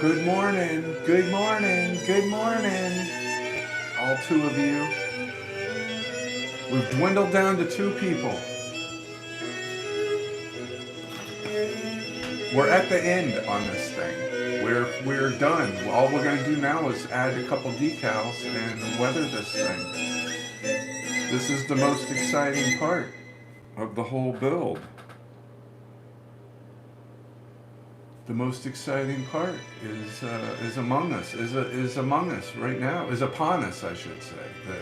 Good morning, good morning, good morning. All two of you. We've dwindled down to two people. We're at the end on this thing. We're done. All we're gonna do now is add a couple decals and weather this thing. This is the most exciting part of the whole build. The most exciting part is among us. Is among us right now. Is upon us, I should say.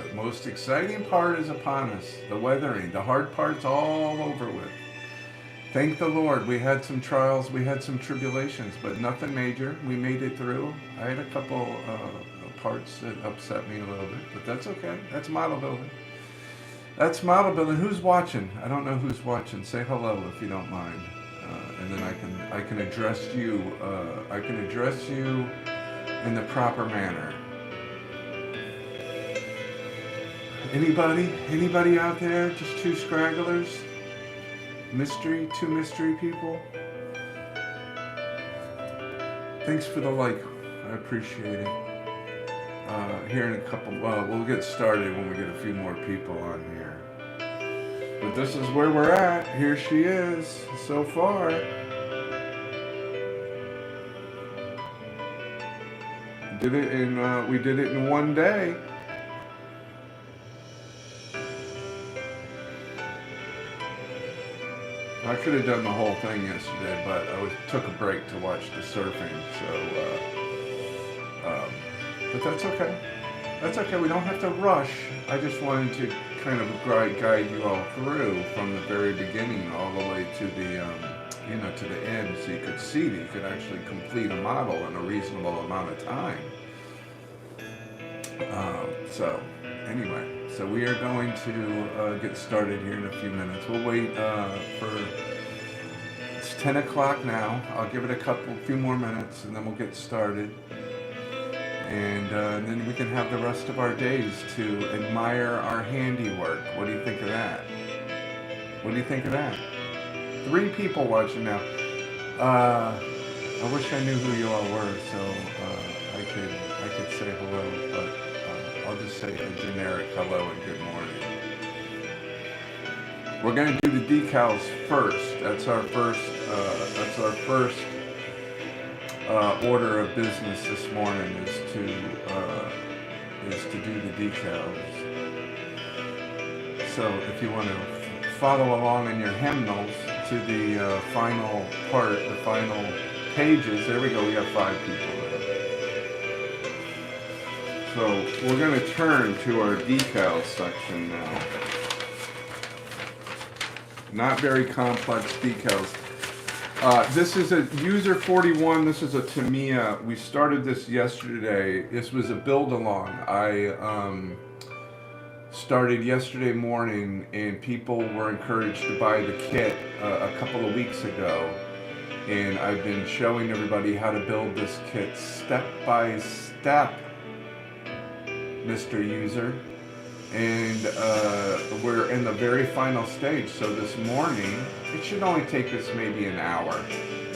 The most exciting part is upon us. The weathering. The hard part's all over with. Thank the Lord. We had some trials. We had some tribulations, but nothing major. We made it through. I had a couple parts that upset me a little bit, but that's okay. That's model building. That's model building. Who's watching? I don't know who's watching. Say hello if you don't mind. And then I can address you. I can address you in the proper manner. Anybody? Anybody out there? Just two scragglers? Two mystery people? Thanks for the like. I appreciate it. Here in a couple. We'll get started when we get a few more people on here. But this is where we're at. Here she is, so far. We did it in one day. I could have done the whole thing yesterday, but took a break to watch the surfing. But that's okay. That's okay. We don't have to rush. I just wanted to kind of guide you all through from the very beginning all the way to the to the end, so you could see that you could actually complete a model in a reasonable amount of time. So anyway, so we are going to get started here in a few minutes. We'll wait it's 10 o'clock now. I'll give it a few more minutes, and then we'll get started. And then we can have the rest of our days to admire our handiwork. What do you think of that? What do you think of that? 3 people watching now. I wish I knew who you all were, so I could say hello, but I'll just say a generic hello and good morning. We're going to do the decals first. That's our first. Order of business this morning is to do the decals. So if you want to follow along in your hymnals to the final part, the final pages, there we go. We got 5 people there. So we're going to turn to our decal section now. Not very complex decals. This is a user 41. This is a Tamiya. We started this yesterday. This was a build along. I started yesterday morning, and people were encouraged to buy the kit a couple of weeks ago. And I've been showing everybody how to build this kit step by step, Mr. User. And we're in the very final stage. So this morning, it should only take us maybe an hour.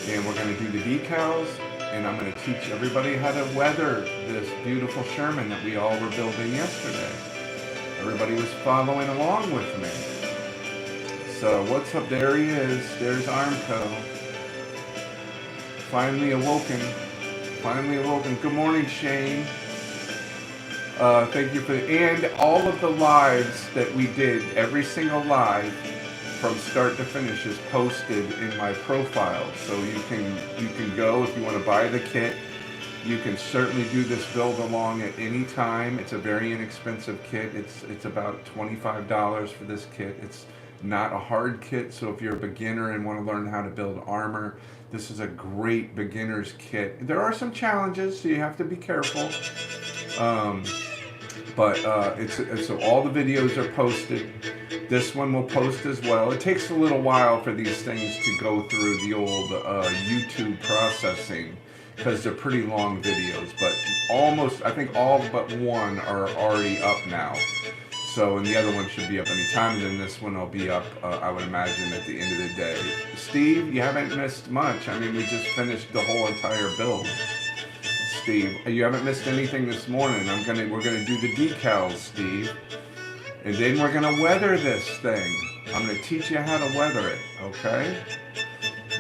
And we're going to do the decals, and I'm going to teach everybody how to weather this beautiful Sherman that we all were building yesterday. Everybody was following along with me. So what's up? There he is. There's Armco. Finally awoken. Finally awoken. Good morning, Shane. Thank you and all of the lives that we did, every single live from start to finish is posted in my profile. So you can go if you want to buy the kit. You can certainly do this build along at any time. It's a very inexpensive kit. It's about $25 for this kit. It's not a hard kit, so if you're a beginner and want to learn how to build armor, this is a great beginner's kit. There are some challenges, so you have to be careful. But so all the videos are posted. This one will post as well. It takes a little while for these things to go through the old YouTube processing because they're pretty long videos. But I think all but one are already up now. So, and the other one should be up any time. And then this one will be up, I would imagine, at the end of the day. Steve, you haven't missed much. I mean, we just finished the whole entire build. Steve. You haven't missed anything this morning. We're gonna do the decals, Steve. And then we're gonna weather this thing. I'm gonna teach you how to weather it, okay?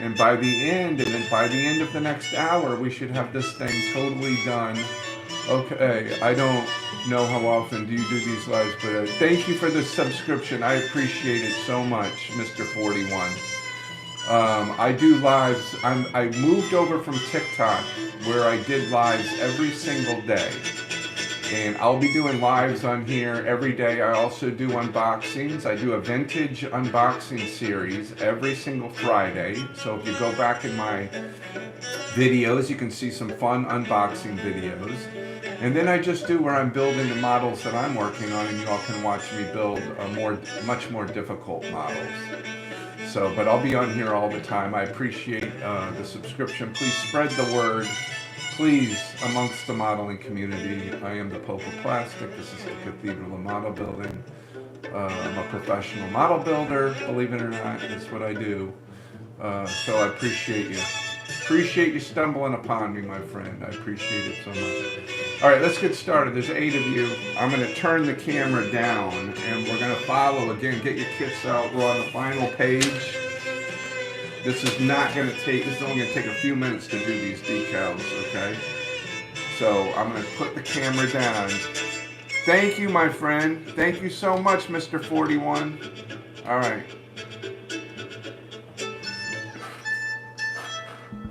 And by the end of the next hour, we should have this thing totally done. Okay, I don't know how often do you do these lives, but thank you for the subscription. I appreciate it so much, Mr. 41. I do lives. I moved over from TikTok, where I did lives every single day. And I'll be doing lives on here every day. I also do unboxings. I do a vintage unboxing series every single Friday. So if you go back in my videos, you can see some fun unboxing videos. And then I just do where I'm building the models that I'm working on, and you all can watch me build much more difficult models. So, but I'll be on here all the time. I appreciate the subscription. Please spread the word. Please, amongst the modeling community. I am the Pope of Plastic. This is the Cathedral of Model Building. I'm a professional model builder, believe it or not. That's what I do. So I appreciate you. Appreciate you stumbling upon me, my friend. I appreciate it so much. All right, let's get started. There's 8 of you. I'm going to turn the camera down, and we're going to follow again. Get your kits out. We're on the final page. This is only going to take a few minutes to do these decals, okay? So I'm going to put the camera down. Thank you, my friend. Thank you so much, Mr. 41. All right.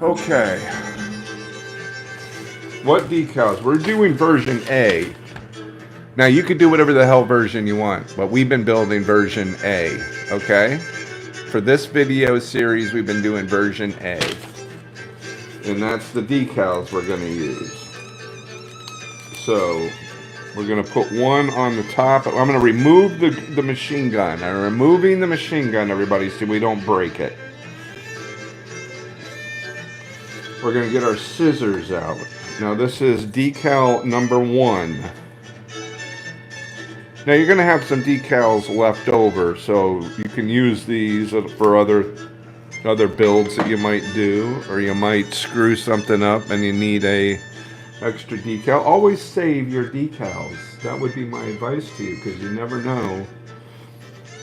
Okay. What decals? We're doing version A. Now, you could do whatever the hell version you want, but we've been building version A, okay? For this video series, we've been doing version A. And that's the decals we're going to use. So, we're going to put one on the top. I'm going to remove the machine gun. I'm removing the machine gun, everybody, so we don't break it. We're going to get our scissors out. Now, this is decal number 1. Now you're going to have some decals left over, so you can use these for other builds that you might do, or you might screw something up and you need a extra decal. Always save your decals. That would be my advice to you, because you never know.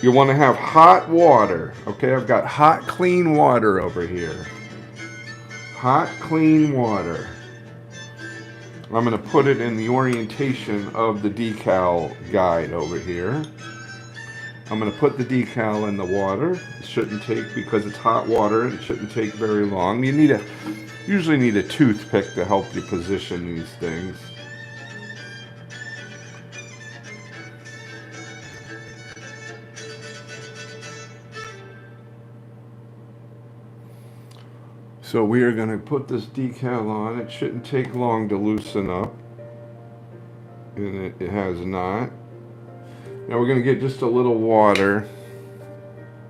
You want to have hot water. Okay, I've got hot, clean water over here. Hot, clean water. I'm going to put it in the orientation of the decal guide over here. I'm going to put the decal in the water. It shouldn't take, because it's hot water, it shouldn't take very long. You usually need a toothpick to help you position these things. So we are going to put this decal on. It shouldn't take long to loosen up. And it has not. Now we're going to get just a little water.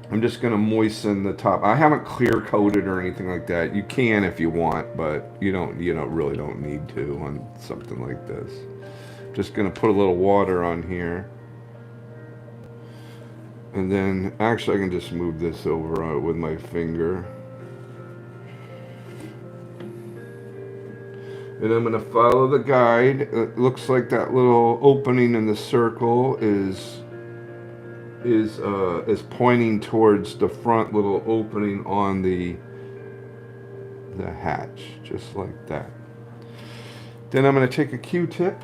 I'm just going to moisten the top. I haven't clear coated or anything like that. You can if you want, but you really don't need to on something like this. Just going to put a little water on here. And then, actually I can just move this over with my finger. And I'm going to follow the guide. It looks like that little opening in the circle is pointing towards the front little opening on the hatch, just like that. Then I'm going to take a Q-tip.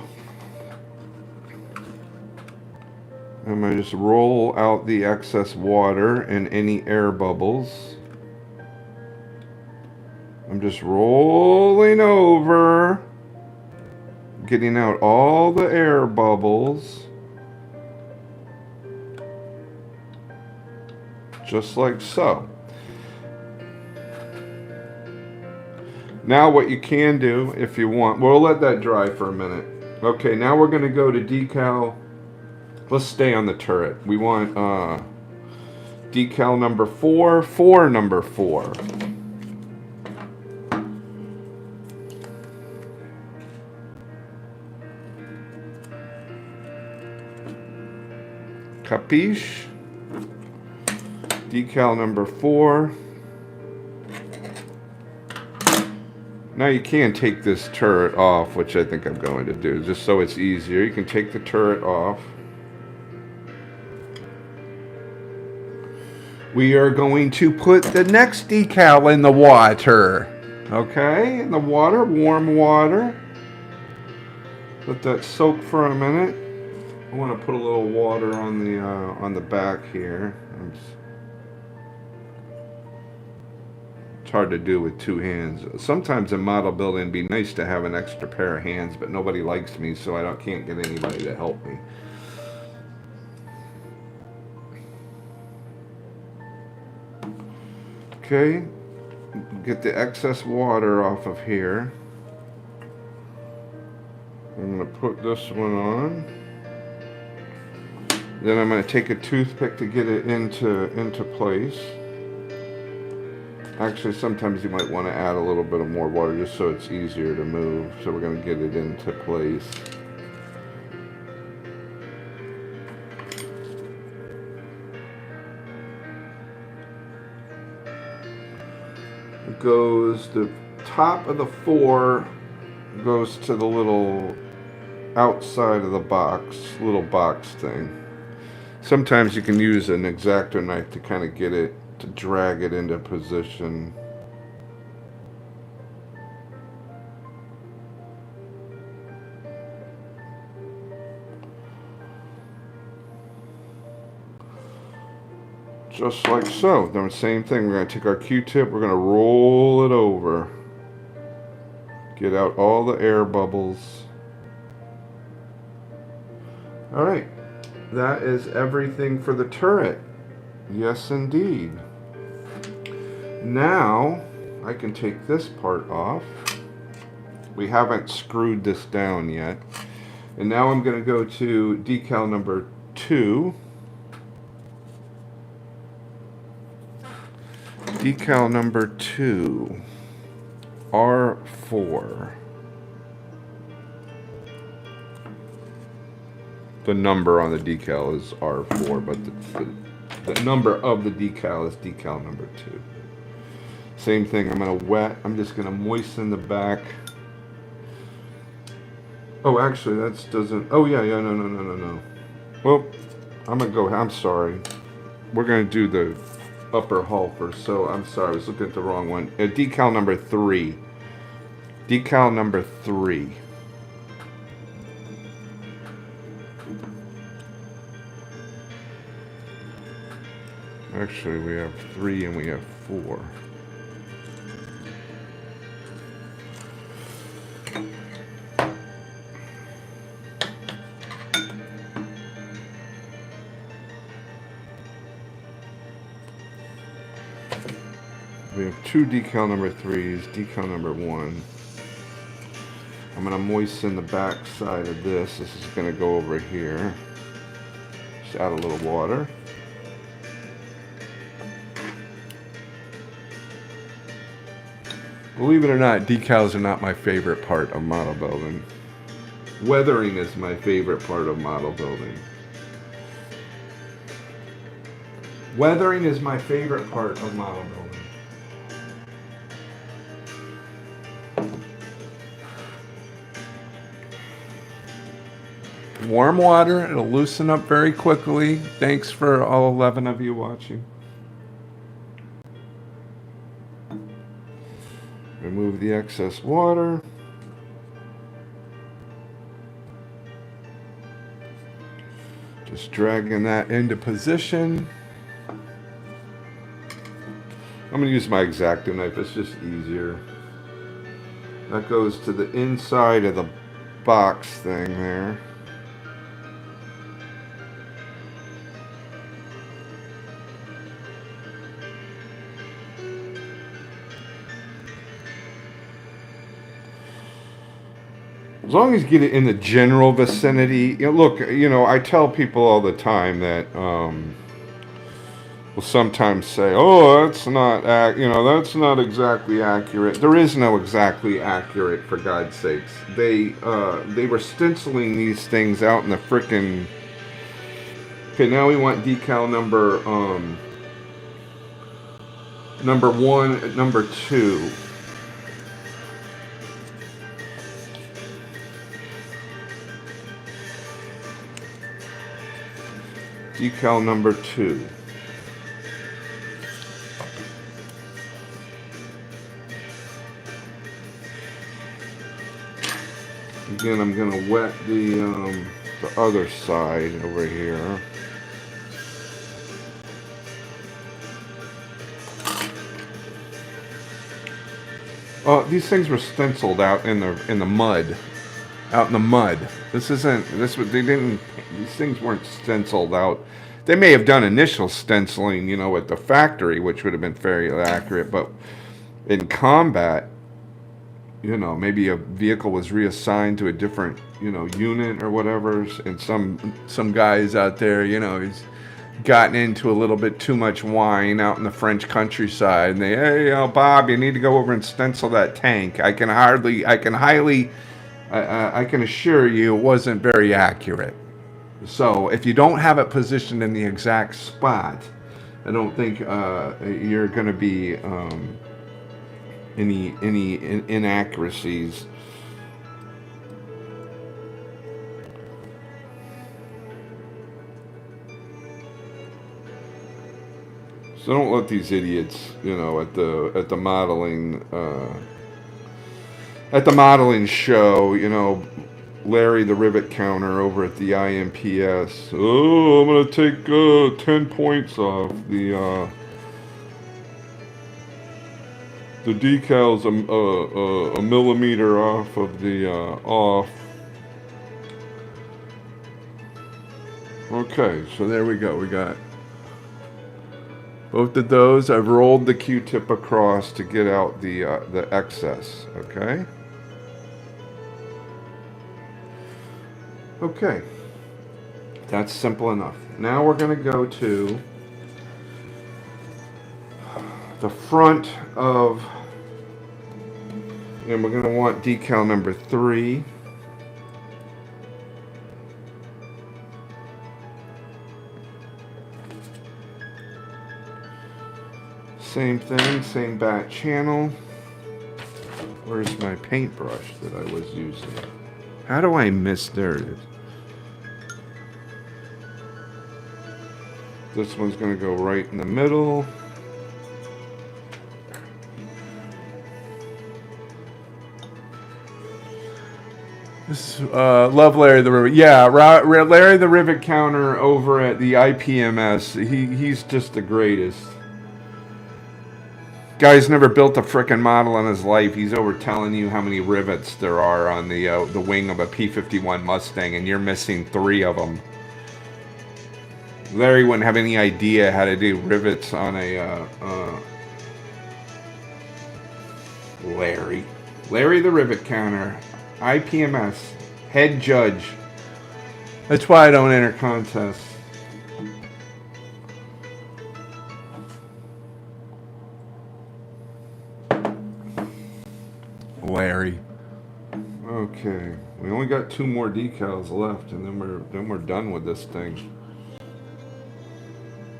I'm going to just roll out the excess water and any air bubbles. I'm just rolling over, getting out all the air bubbles, just like so. Now what you can do, if you want, we'll let that dry for a minute. Okay, now we're going to go to decal. Let's stay on the turret. We want decal number 4, number 4. Capiche? Decal number 4. Now you can take this turret off, which I think I'm going to do, just so it's easier. You can take the turret off. We are going to put the next decal in the water. Okay, in the water, warm water. Let that soak for a minute. I want to put a little water on the back here. It's hard to do with two hands. Sometimes in model building it'd be nice to have an extra pair of hands, but nobody likes me, so can't get anybody to help me. Okay, get the excess water off of here. I'm going to put this one on. Then I'm going to take a toothpick to get it into place. Actually, sometimes you might want to add a little bit of more water just so it's easier to move. So we're going to get it into place. It goes, the top of the 4 goes to the little outside of the box, little box thing. Sometimes you can use an X-Acto knife to kind of get it, to drag it into position. Just like so. Then the same thing, we're going to take our Q-tip, we're going to roll it over. Get out all the air bubbles. Alright, that is everything for the turret. Yes, indeed. Now, I can take this part off. We haven't screwed this down yet. And now I'm going to go to decal number 2. Decal number 2. R4. The number on the decal is R4, but the number of the decal is decal number 2. Same thing, I'm going to wet, I'm just going to moisten the back. Oh, actually, that doesn't, oh yeah, no. Well, I'm sorry. We're going to do the upper hull first, so I'm sorry, I was looking at the wrong one. Decal number 3. Decal number 3. Actually, we have 3 and we have 4. We have 2 decal number 3s, decal number 1. I'm going to moisten the back side of this. This is going to go over here. Just add a little water. Believe it or not, decals are not my favorite part of model building. Weathering is my favorite part of model building. Weathering is my favorite part of model building. Warm water, it'll loosen up very quickly. Thanks for all 11 of you watching. Remove the excess water. Just dragging that into position. I'm going to use my X-Acto knife, it's just easier. That goes to the inside of the box thing there. As long as you get it in the general vicinity, look, I tell people all the time that will sometimes say, "Oh, that's not, that's not exactly accurate." There is no exactly accurate, for God's sakes. They were stenciling these things out in the frickin'. Okay, now we want decal number 1, number 2. Decal number 2. Again, I'm going to wet the other side over here. These things were stenciled out in the mud. Out in the mud. This isn't. This they didn't. These things weren't stenciled out. They may have done initial stenciling, at the factory, which would have been fairly accurate. But in combat, maybe a vehicle was reassigned to a different, unit or whatever, and some guys out there, he's gotten into a little bit too much wine out in the French countryside, and hey, Bob, you need to go over and stencil that tank. I can assure you it wasn't very accurate. So if you don't have it positioned in the exact spot, I don't think you're going to be any inaccuracies. So don't let these idiots, at the modeling show, Larry the rivet counter over at the IMPS. Oh, I'm gonna take 10 points off the decals a millimeter off of the off. Okay, so there we go. We got both of those. I've rolled the Q-tip across to get out the excess. Okay. Okay. That's simple enough. Now we're going to go to the front of, and we're going to want decal number 3. Same thing, same back channel. Where's my paintbrush that I was using? How do I miss? There it is. This one's going to go right in the middle. This love Larry the Rivet. Yeah, Larry the Rivet counter over at the IPMS. He's just the greatest. Guy's never built a frickin' model in his life. He's over telling you how many rivets there are on the wing of a P-51 Mustang, and you're missing 3 of them. Larry wouldn't have any idea how to do rivets on a Larry the Rivet counter, IPMS, head judge. That's why I don't enter contests. Larry. Okay, we only got 2 more decals left, and then we're done with this thing.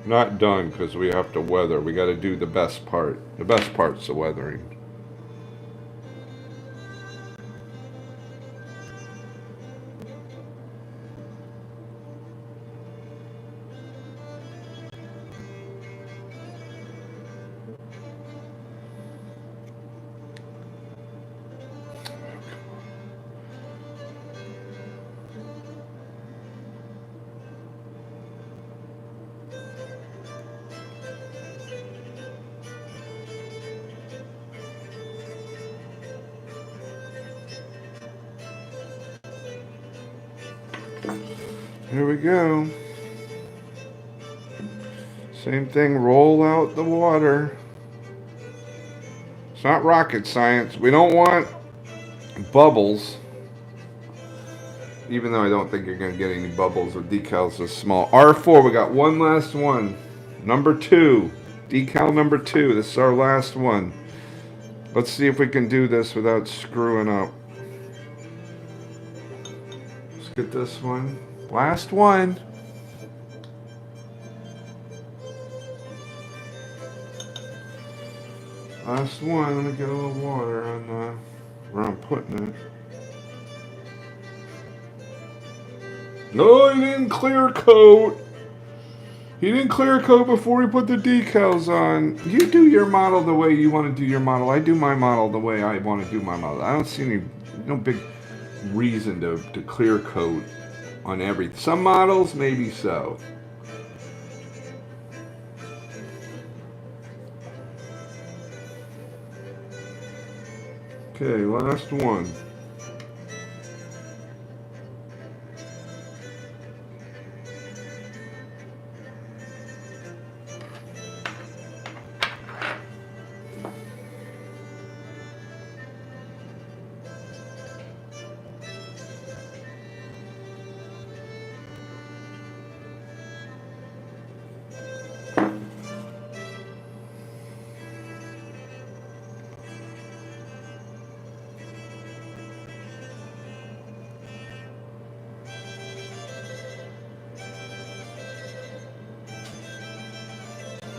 Not done, because we have to weather. We got to do the best part. The best part's the weathering. Here we go. Same thing, roll out the water. It's not rocket science. We don't want bubbles. Even though I don't think you're going to get any bubbles with decals this small. R4, we got one last one. Number 2. Decal number 2. This is our last one. Let's see if we can do this without screwing up. Let's get this one. Last one. Last one. Let me get a little water on where I'm putting it. No, you didn't clear coat. He didn't clear coat before he put the decals on. You do your model the way you want to do your model. I do my model the way I want to do my model. I don't see no big reason to clear coat on everything. Some models, maybe so. Okay, last one.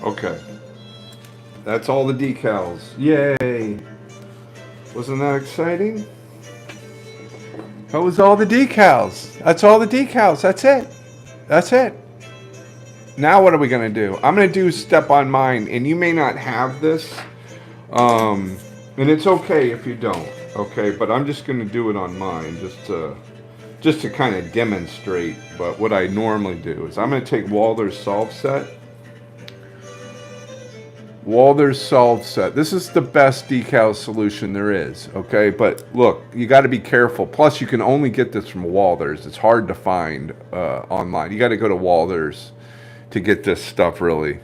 Okay. That's all the decals. Yay! Wasn't that exciting? That was all the decals. That's all the decals. That's it. That's it. Now what are we going to do? I'm going to do step on mine, and you may not have this. And it's okay if you don't. Okay, but I'm just going to do it on mine just to kind of demonstrate. But what I normally do is I'm going to take Walther's solve set. Walther's solve set. This is the best decal solution there is, okay? But look, you got to be careful. Plus, you can only get this from Walther's. It's hard to find online. You got to go to Walther's to get this stuff, really.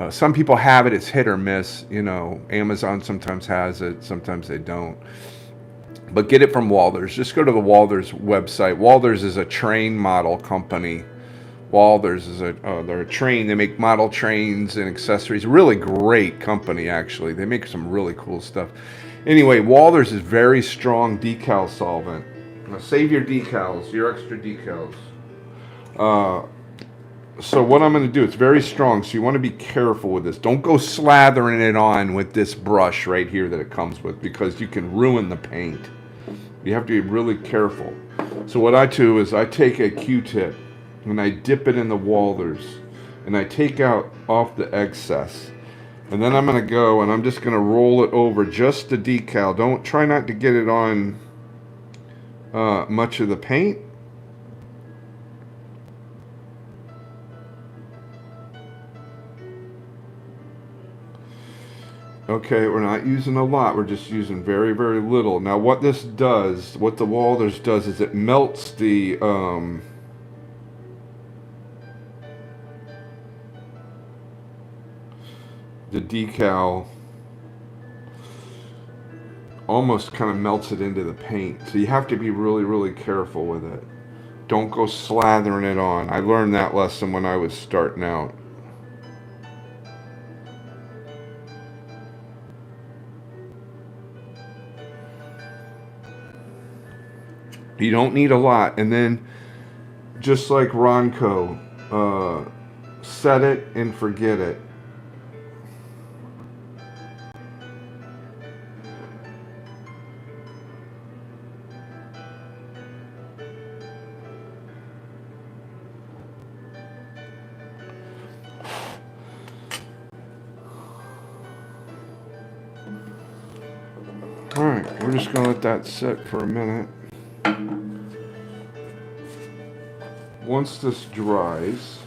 Some people have it. It's hit or miss. You know, Amazon sometimes has it. Sometimes they don't. But get it from Walther's. Just go to the Walther's website. Walther's is a train model company. Walther's is they're a train. They make model trains and accessories. Really great company, actually. They make some really cool stuff. Anyway, Walther's is very strong decal solvent. Now, save your decals, your extra decals. So what I'm going to do, it's very strong, so you want to be careful with this. Don't go slathering it on with this brush right here that it comes with, because you can ruin the paint. You have to be really careful. So what I do is I take a Q-tip and I dip it in the Walther's and I take out off the excess, and then I'm going to go and I'm just going to roll it over just the decal. Try not to get it on much of the paint. Okay, we're not using a lot, we're just using very, very little. Now what this does, what the Walther's does, is it melts the decal, almost kind of melts it into the paint. So you have to be really, really careful with it. Don't go slathering it on. I learned that lesson when I was starting out. You don't need a lot. And then, just like Ronco, set it and forget it. Alright, we're just going to let that sit for a minute. Once this dries,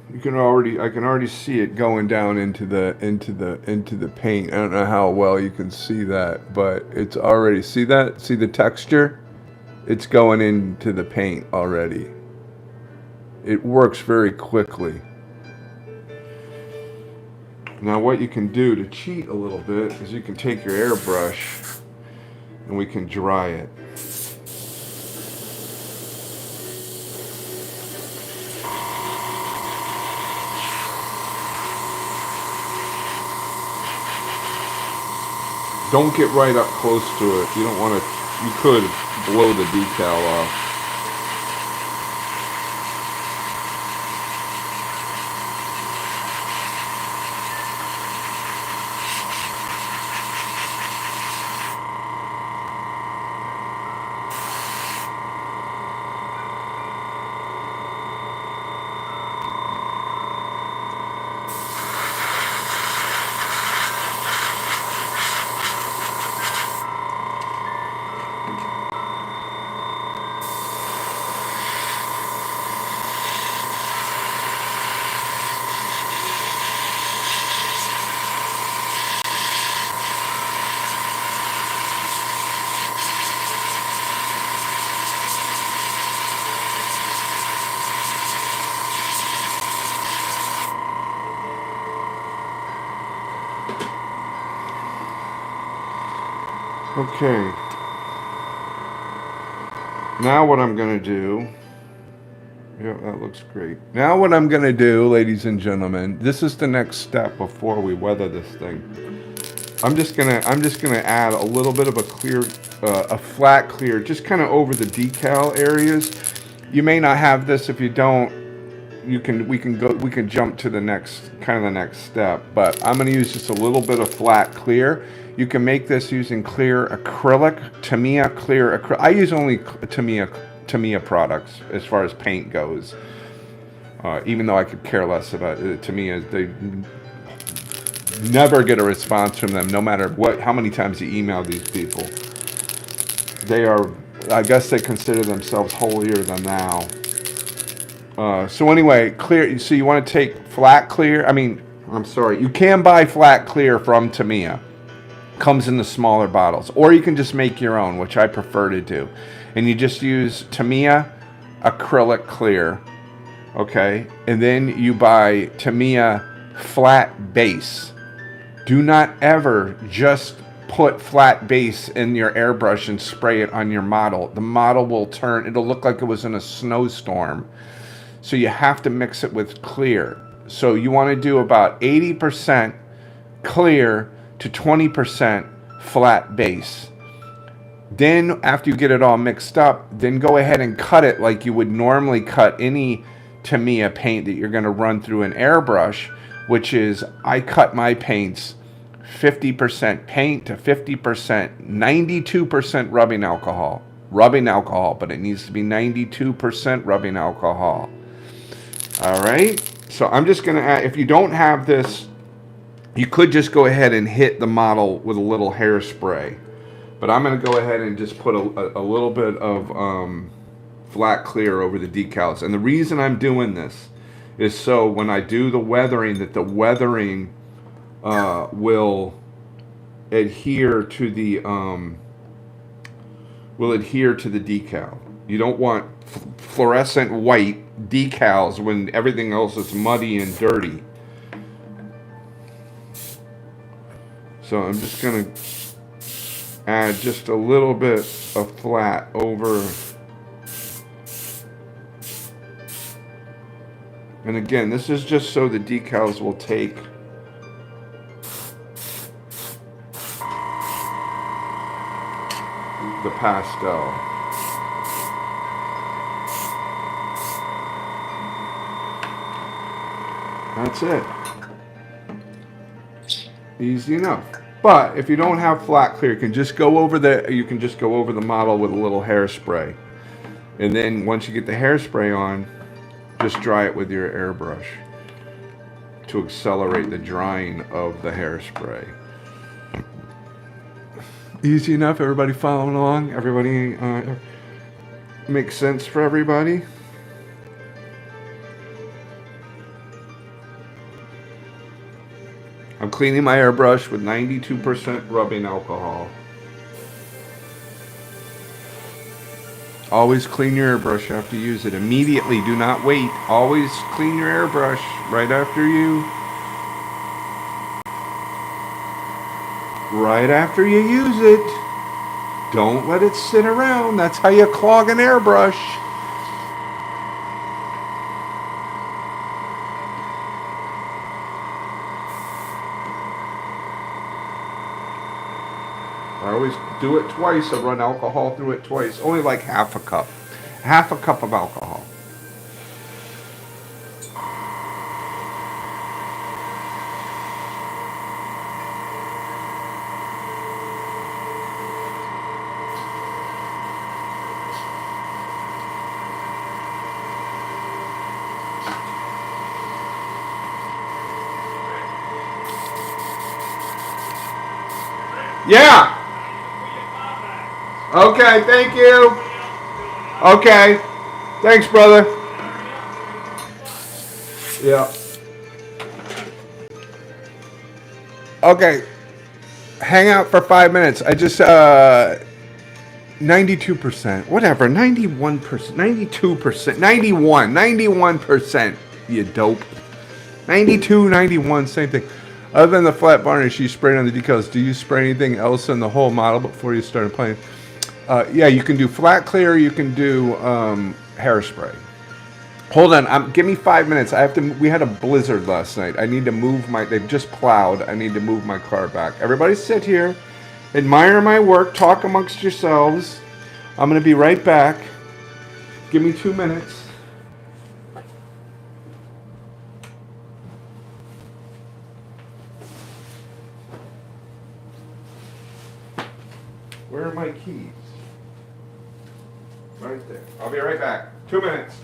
I can already see it going down into the paint. I don't know how well you can see that, but it's already, see that? See the texture? It's going into the paint already. It works very quickly. Now what you can do to cheat a little bit is you can take your airbrush and we can dry it. Don't get right up close to it. You don't want to, you could blow the decal off. Okay. Now what I'm going to do, yeah, that looks great. Now what I'm going to do, ladies and gentlemen, this is the next step before we weather this thing. I'm just gonna add a little bit of a flat clear, just kind of over the decal areas. You may not have this. If you don't, we can jump to the next step. But I'm gonna use just a little bit of flat clear. You can make this using clear acrylic, Tamiya clear acrylic. I use only Tamiya products as far as paint goes. Even though I could care less about Tamiya, they never get a response from them, no matter how many times you email these people. They are, I guess they consider themselves holier than thou. So anyway, clear. So you want to take flat clear. I'm sorry. You can buy flat clear from Tamiya. Comes in the smaller bottles, or you can just make your own, which I prefer to do. And you just use Tamiya acrylic clear, okay? And then you buy Tamiya flat base. Do not ever just put flat base in your airbrush and spray it on your model. The model will turn, it'll look like it was in a snowstorm. So you have to mix it with clear. So you want to do about 80% clear to 20% flat base. Then after you get it all mixed up, then go ahead and cut it like you would normally cut any Tamiya paint that you're going to run through an airbrush, which is, I cut my paints 50% paint to 50%, 92% rubbing alcohol, but it needs to be 92% rubbing alcohol. All right, so I'm just going to add, if you don't have this, you could just go ahead and hit the model with a little hairspray, but I'm going to go ahead and just put a little bit of flat clear over the decals. And the reason I'm doing this is so when I do the weathering, that the weathering will adhere to the decal. You don't want fluorescent white decals when everything else is muddy and dirty. So I'm just gonna add just a little bit of flat over. And again, this is just so the decals will take the pastel. That's it. Easy enough. But if you don't have flat clear, you can just go over the model with a little hairspray. And then once you get the hairspray on, just dry it with your airbrush to accelerate the drying of the hairspray. Easy enough. Everybody following along? Everybody makes sense for everybody? I'm cleaning my airbrush with 92% rubbing alcohol. Always clean your airbrush after you use it. Immediately, do not wait. Always clean your airbrush right after you use it. Don't let it sit around. That's how you clog an airbrush. I always do it twice. I run alcohol through it twice. Only like half a cup. Half a cup of alcohol. Yeah. Okay, thank you. Okay. Thanks, brother. Yeah. Okay. Hang out for 5 minutes. I just 92%. Whatever. 91%. 92%. 91%. You dope. 92, 91, same thing. Other than the flat varnish you sprayed on the decals, do you spray anything else on the whole model before you started playing? Yeah, you can do flat clear. You can do hairspray. Hold on, give me 5 minutes. I have to. We had a blizzard last night. I need to move my. They've just plowed. I need to move my car back. Everybody, sit here, admire my work, talk amongst yourselves. I'm gonna be right back. Give me 2 minutes. Where are my keys? Right there. I'll be right back. 2 minutes.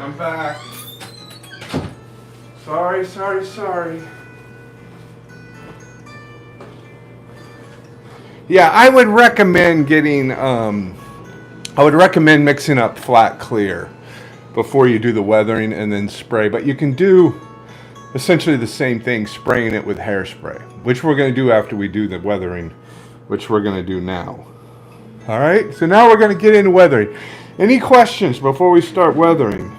I'm back. Sorry. Yeah, I would recommend getting, I would recommend mixing up flat clear before you do the weathering and then spray. But you can do essentially the same thing, spraying it with hairspray, which we're going to do after we do the weathering, which we're going to do now. All right, so now we're going to get into weathering. Any questions before we start weathering?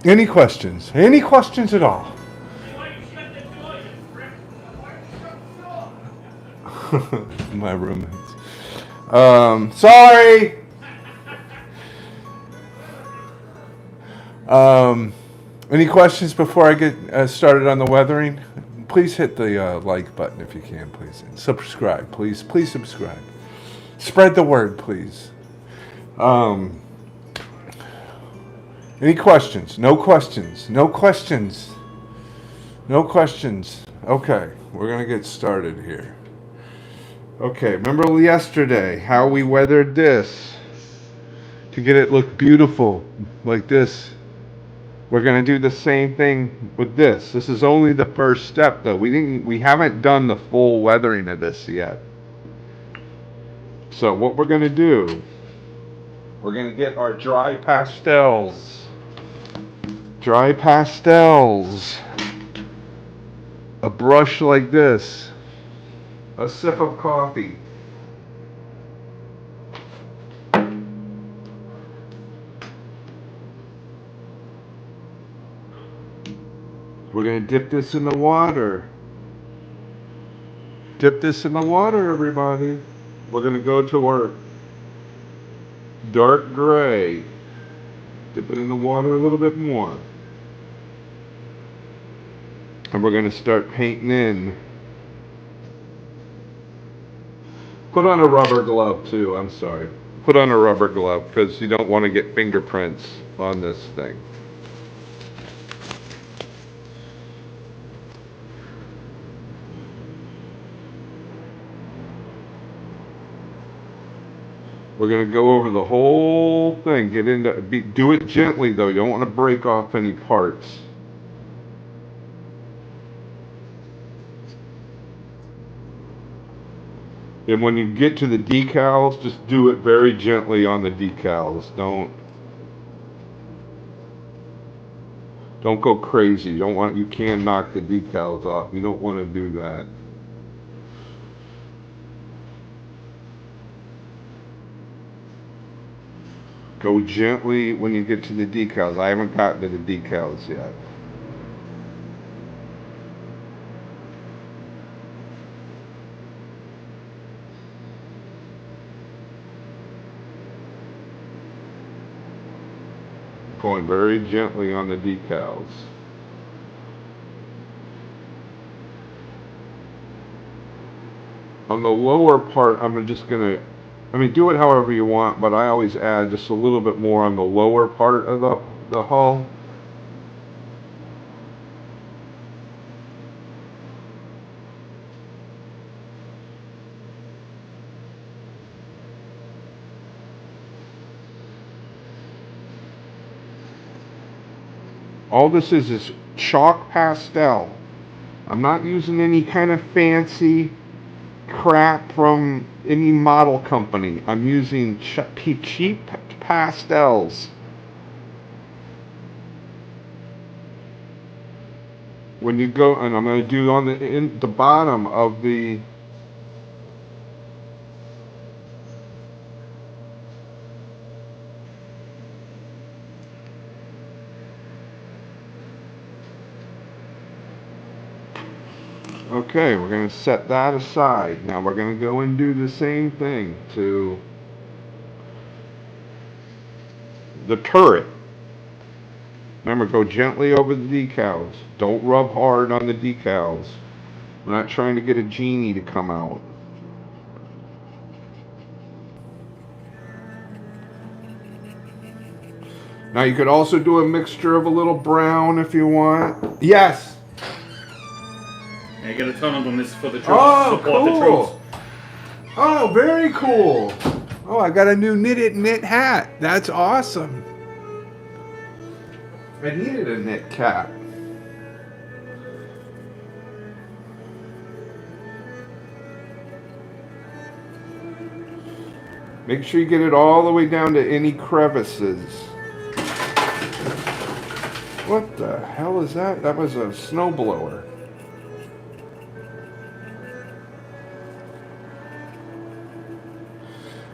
Any questions? Any questions at all? My roommates. Sorry. Any questions before I get started on the weathering? Please hit the like button if you can, please. And subscribe, please. Please subscribe. Spread the word, please. Any questions? No questions. No questions. No questions. Okay, we're going to get started here. Okay, remember yesterday how we weathered this to get it look beautiful like this? We're going to do the same thing with this. This is only the first step though. We haven't done the full weathering of this yet. So what we're going to do, we're going to get our dry pastels. Dry pastels. A brush like this. A sip of coffee. We're going to dip this in the water. Dip this in the water, everybody. We're going to go to our dark gray. Dip it in the water a little bit more. And we're going to start painting in Put on a rubber glove too, I'm sorry. Put on a rubber glove because you don't want to get fingerprints on this thing. We're going to go over the whole thing. Do it gently though. You don't want to break off any parts. And when you get to the decals, just do it very gently on the decals. Don't go crazy. You can knock the decals off. You don't want to do that. Go gently when you get to the decals. I haven't gotten to the decals yet. Going very gently on the decals. On the lower part, do it however you want, but I always add just a little bit more on the lower part of the hull. All this is chalk pastel. I'm not using any kind of fancy crap from any model company. I'm using cheap pastels. When you go, and I'm going to do on the bottom of the Okay, we're going to set that aside. Now we're going to go and do the same thing to the turret. Remember, go gently over the decals. Don't rub hard on the decals. We're not trying to get a genie to come out. Now you could also do a mixture of a little brown if you want. Yes. You get a ton of them. This is for the troops. Oh, support the troops. Oh, very cool. Oh, I got a new knit hat. That's awesome. I needed a knit cap. Make sure you get it all the way down to any crevices. What the hell is that? That was a snowblower.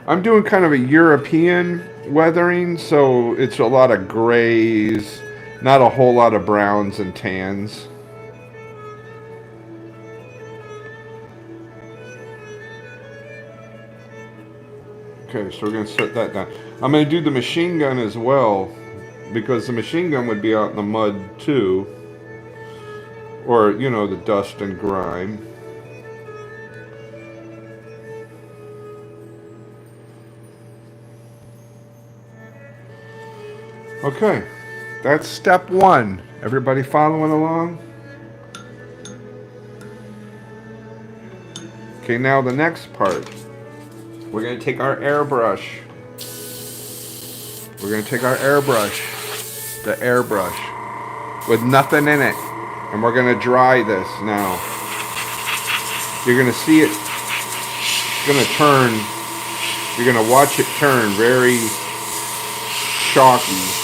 I'm doing kind of a European weathering, so it's a lot of grays, not a whole lot of browns and tans. Okay, so we're going to set that down. I'm going to do the machine gun as well, because the machine gun would be out in the mud too, or, you know, the dust and grime. Okay, that's step one. Everybody following along? Okay, now the next part. We're going to take our airbrush. We're going to take our airbrush, the airbrush, with nothing in it. And we're going to dry this now. You're going to see it. It's going to turn. You're going to watch it turn very chalky.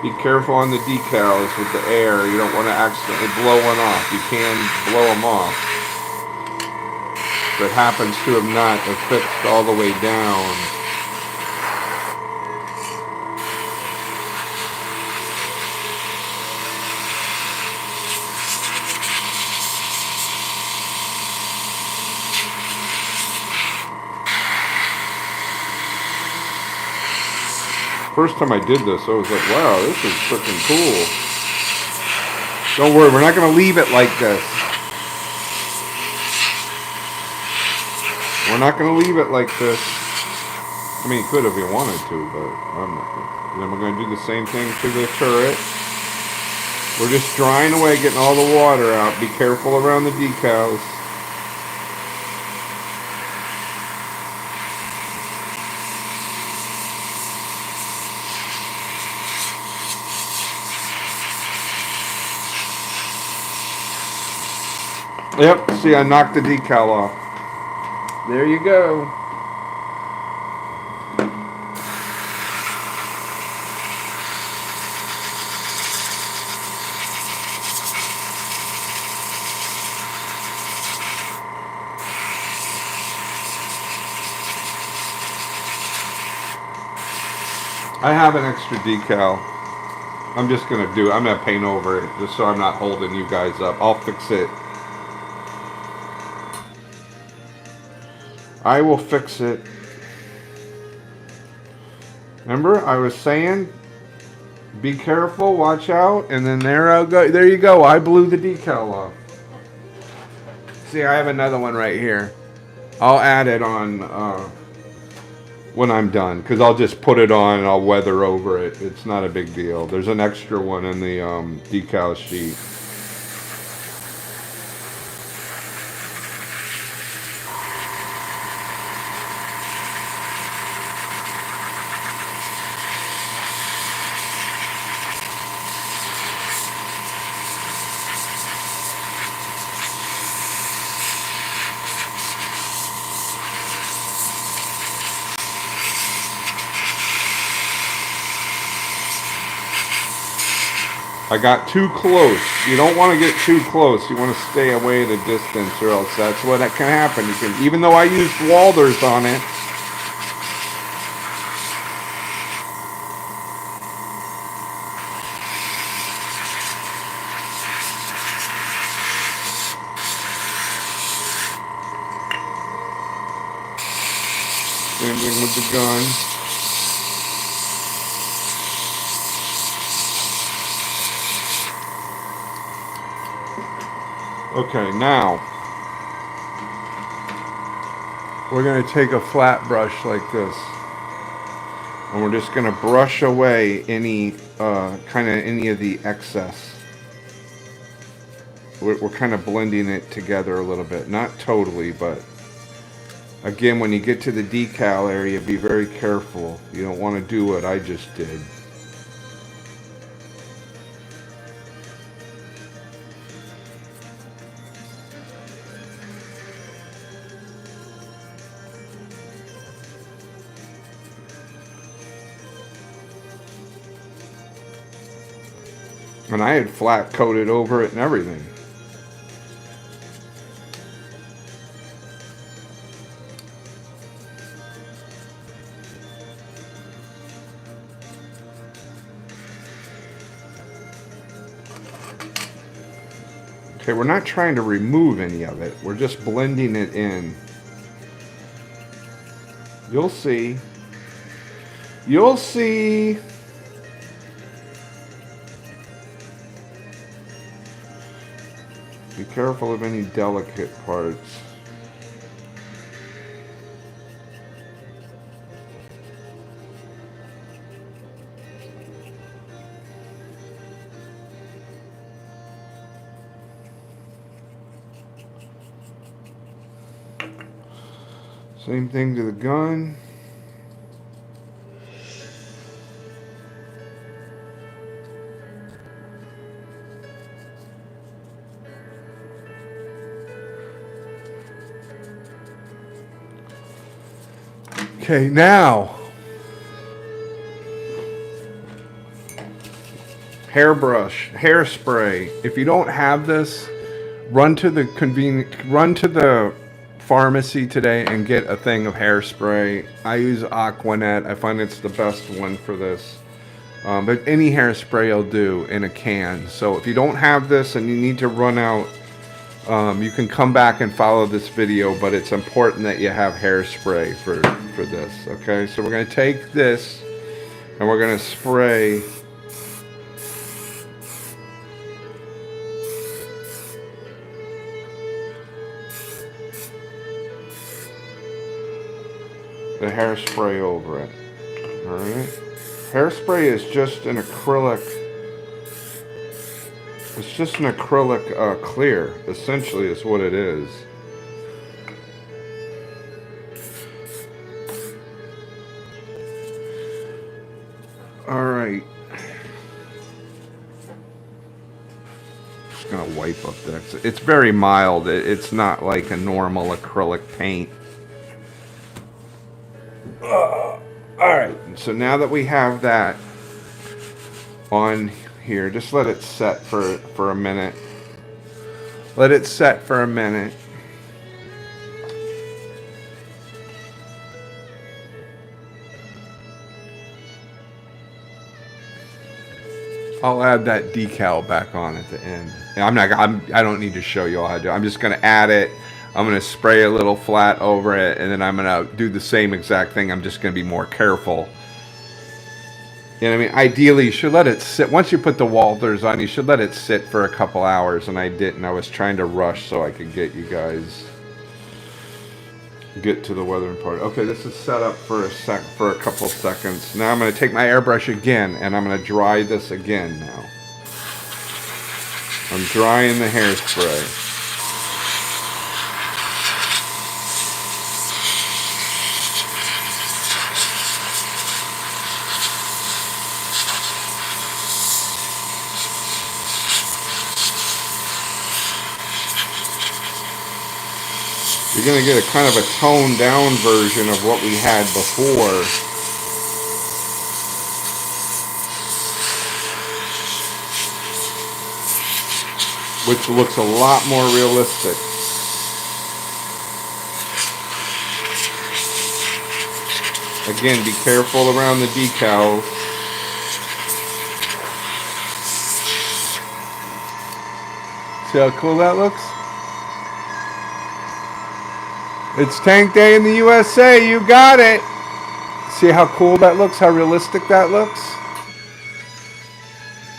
Be careful on the decals with the air. You don't want to accidentally blow one off. You can blow them off. But it happens to have not affixed all the way down. First time I did this, I was like, wow, this is freaking cool. Don't worry, we're not going to leave it like this. We're not going to leave it like this. I mean, you could if you wanted to, but I'm not going to. Then we're going to do the same thing to the turret. We're just drying away, getting all the water out. Be careful around the decals. Yep, see, I knocked the decal off. There you go. I have an extra decal. I'm going to paint over it just so I'm not holding you guys up. I'll fix it. I will fix it. Remember, I was saying, be careful, watch out, and then there you go. I blew the decal off. See, I have another one right here. I'll add it on when I'm done, because I'll just put it on and I'll weather over it. It's not a big deal. There's an extra one in the decal sheet. I got too close. You don't want to get too close. You want to stay away at a distance, or else that's what can happen. Even though I used Walders on it, same thing with the gun. Okay, now we're going to take a flat brush like this, and we're just going to brush away any any of the excess. We're kind of blending it together a little bit, not totally, but again, when you get to the decal area, be very careful. You don't want to do what I just did. And I had flat coated over it and everything. Okay, we're not trying to remove any of it. We're just blending it in. You'll see. You'll see. Be careful of any delicate parts. Same thing to the gun. Okay, now hairbrush, hairspray. If you don't have this, run to the pharmacy today and get a thing of hairspray. I use Aquanet. I find it's the best one for this. But any hairspray will do in a can. So if you don't have this and you need to run out, you can come back and follow this video, but it's important that you have hairspray for this. Okay, so we're going to take this and we're going to spray hairspray over it. Alright? Hairspray is just an acrylic. It's just an acrylic clear, essentially, is what it is. Alright. Just gonna wipe up that. It's very mild. It's not like a normal acrylic paint. Alright, so now that we have that on here, just let it set for a minute. Let it set for a minute. I'll add that decal back on at the end. I don't need to show you all how to do it. I'm just gonna add it. I'm gonna spray a little flat over it, and then I'm gonna do the same exact thing. I'm just gonna be more careful. You know what I mean? Ideally, you should let it sit. Once you put the Walthers on, you should let it sit for a couple hours, and I didn't. I was trying to rush so I could get you guys get to the weathering part. Okay, this is set up for a couple seconds. Now I'm going to take my airbrush again, and I'm going to dry this again now. I'm drying the hairspray. You're going to get a kind of a toned down version of what we had before. Which looks a lot more realistic. Again, be careful around the decals. See how cool that looks? It's Tank Day in the USA. You got it. See how cool that looks? How realistic that looks?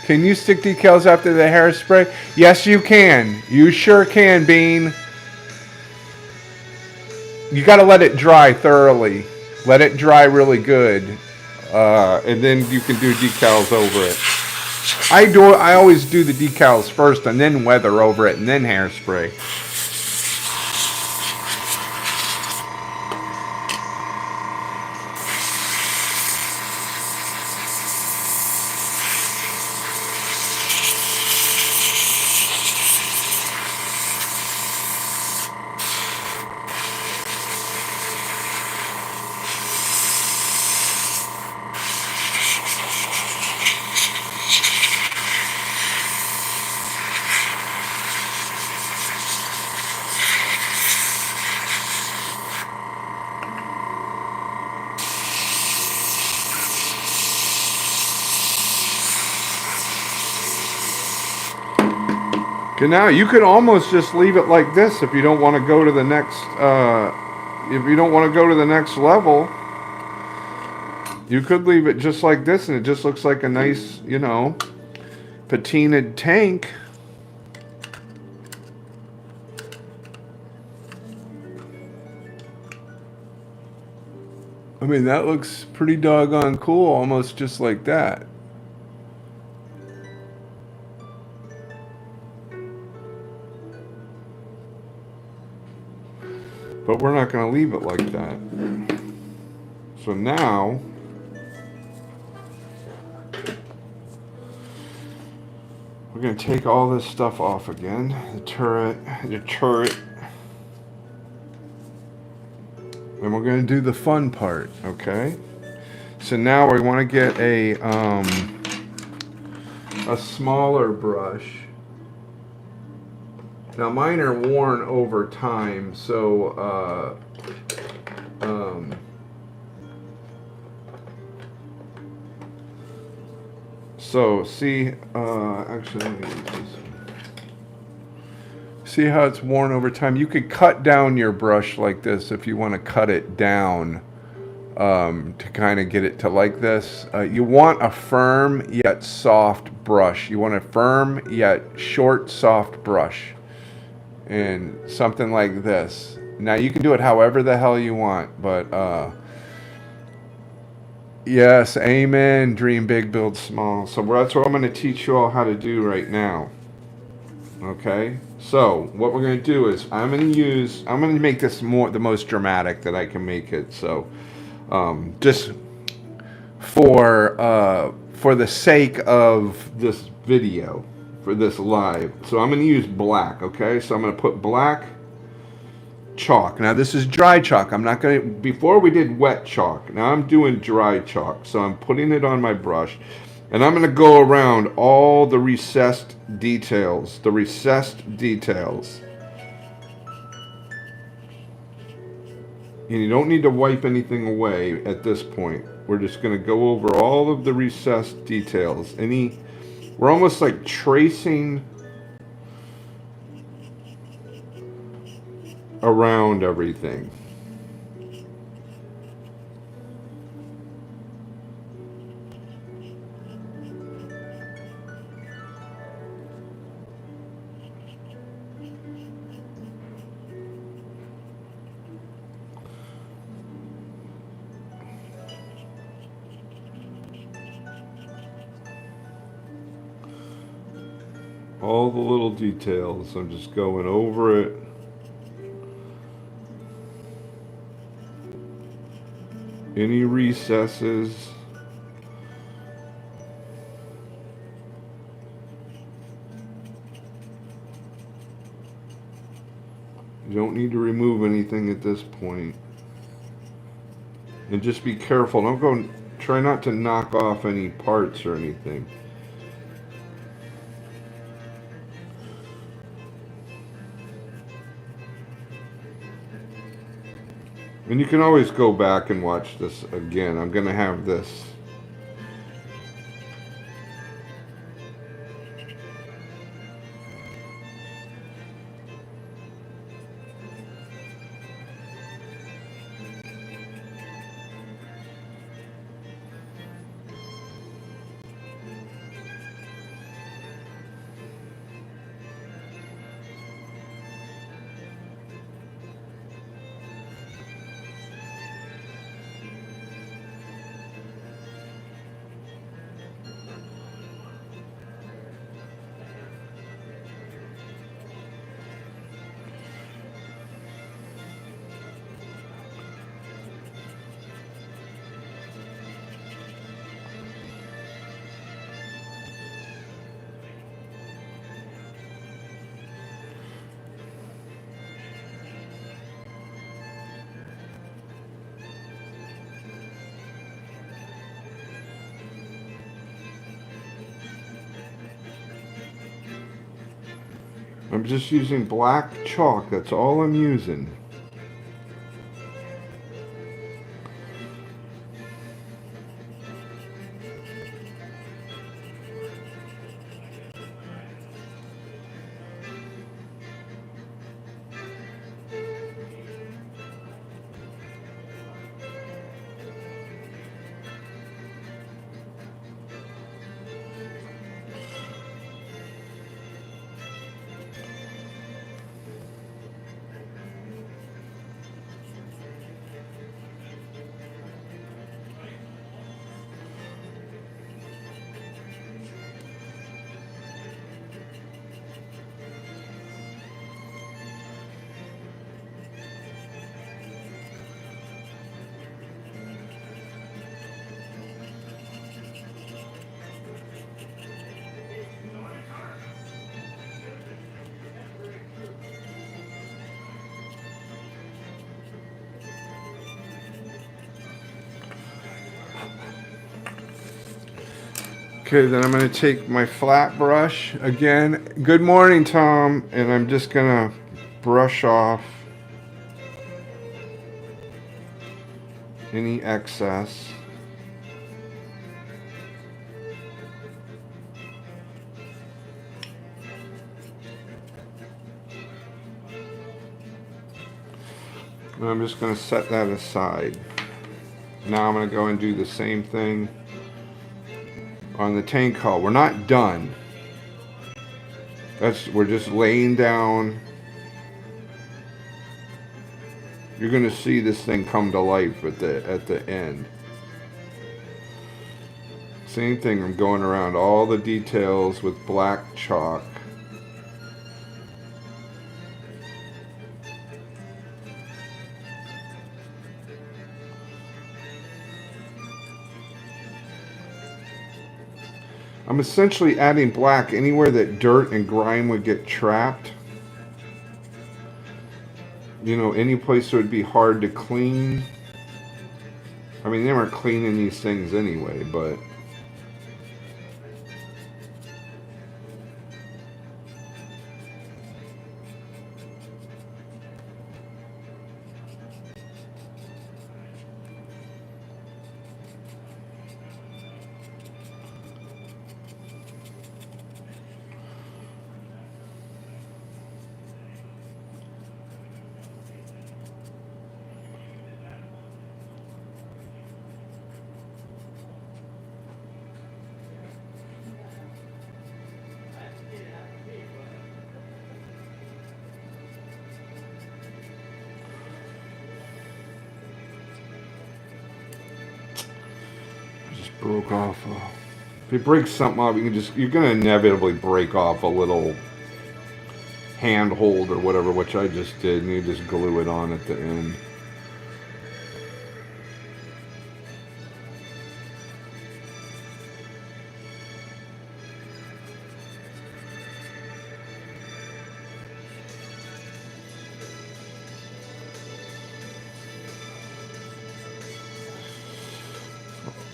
Can you stick decals after the hairspray? Yes, you can. You sure can, Bean. You got to let it dry thoroughly. Let it dry really good. And then you can do decals over it. I always do the decals first and then weather over it and then hairspray. Okay, now you could almost just leave it like this if you don't want to go to the next. If you don't want to go to the next level, you could leave it just like this, and it just looks like a nice, you know, patinaed tank. I mean, that looks pretty doggone cool, almost just like that. But we're not going to leave it like that. So now, we're going to take all this stuff off again. The turret. And we're going to do the fun part, okay? So now we want to get a smaller brush. Now mine are worn over time, so see, actually let me use this. See how it's worn over time? You could cut down your brush like this if you want to cut it down to kind of get it to like this. You want a firm yet soft brush. You want a firm yet short, soft brush. And something like this. Now you can do it however the hell you want, but Yes, amen. Dream big, build small. So that's what I'm going to teach you all how to do right now. Okay? So what we're going to do is I'm going to make this the most dramatic that I can make it. So just for the sake of this video, for this live. So I'm going to use black, okay? So I'm going to put black chalk. Now this is dry chalk. I'm not going to, before we did wet chalk. Now I'm doing dry chalk. So I'm putting it on my brush and I'm going to go around all the recessed details, And you don't need to wipe anything away at this point. We're just going to go over all of the recessed details. We're almost like tracing around everything. All the little details, I'm just going over it. Any recesses. You don't need to remove anything at this point. And just be careful. Try not to knock off any parts or anything. And you can always go back and watch this again. I'm going to have this. I'm just using black chalk. That's all I'm using. Okay, then I'm going to take my flat brush again. Good morning, Tom. And I'm just going to brush off any excess. And I'm just going to set that aside. Now I'm going to go and do the same thing on the tank hull. We're not done. We're just laying down. You're going to see this thing come to life at the end. Same thing, I'm going around all the details with black chalk. I'm essentially adding black anywhere that dirt and grime would get trapped. You know, any place that would be hard to clean. I mean, they weren't cleaning these things anyway, but... broke off. If you break something off, you're gonna inevitably break off a little handhold or whatever, which I just did, and you just glue it on at the end.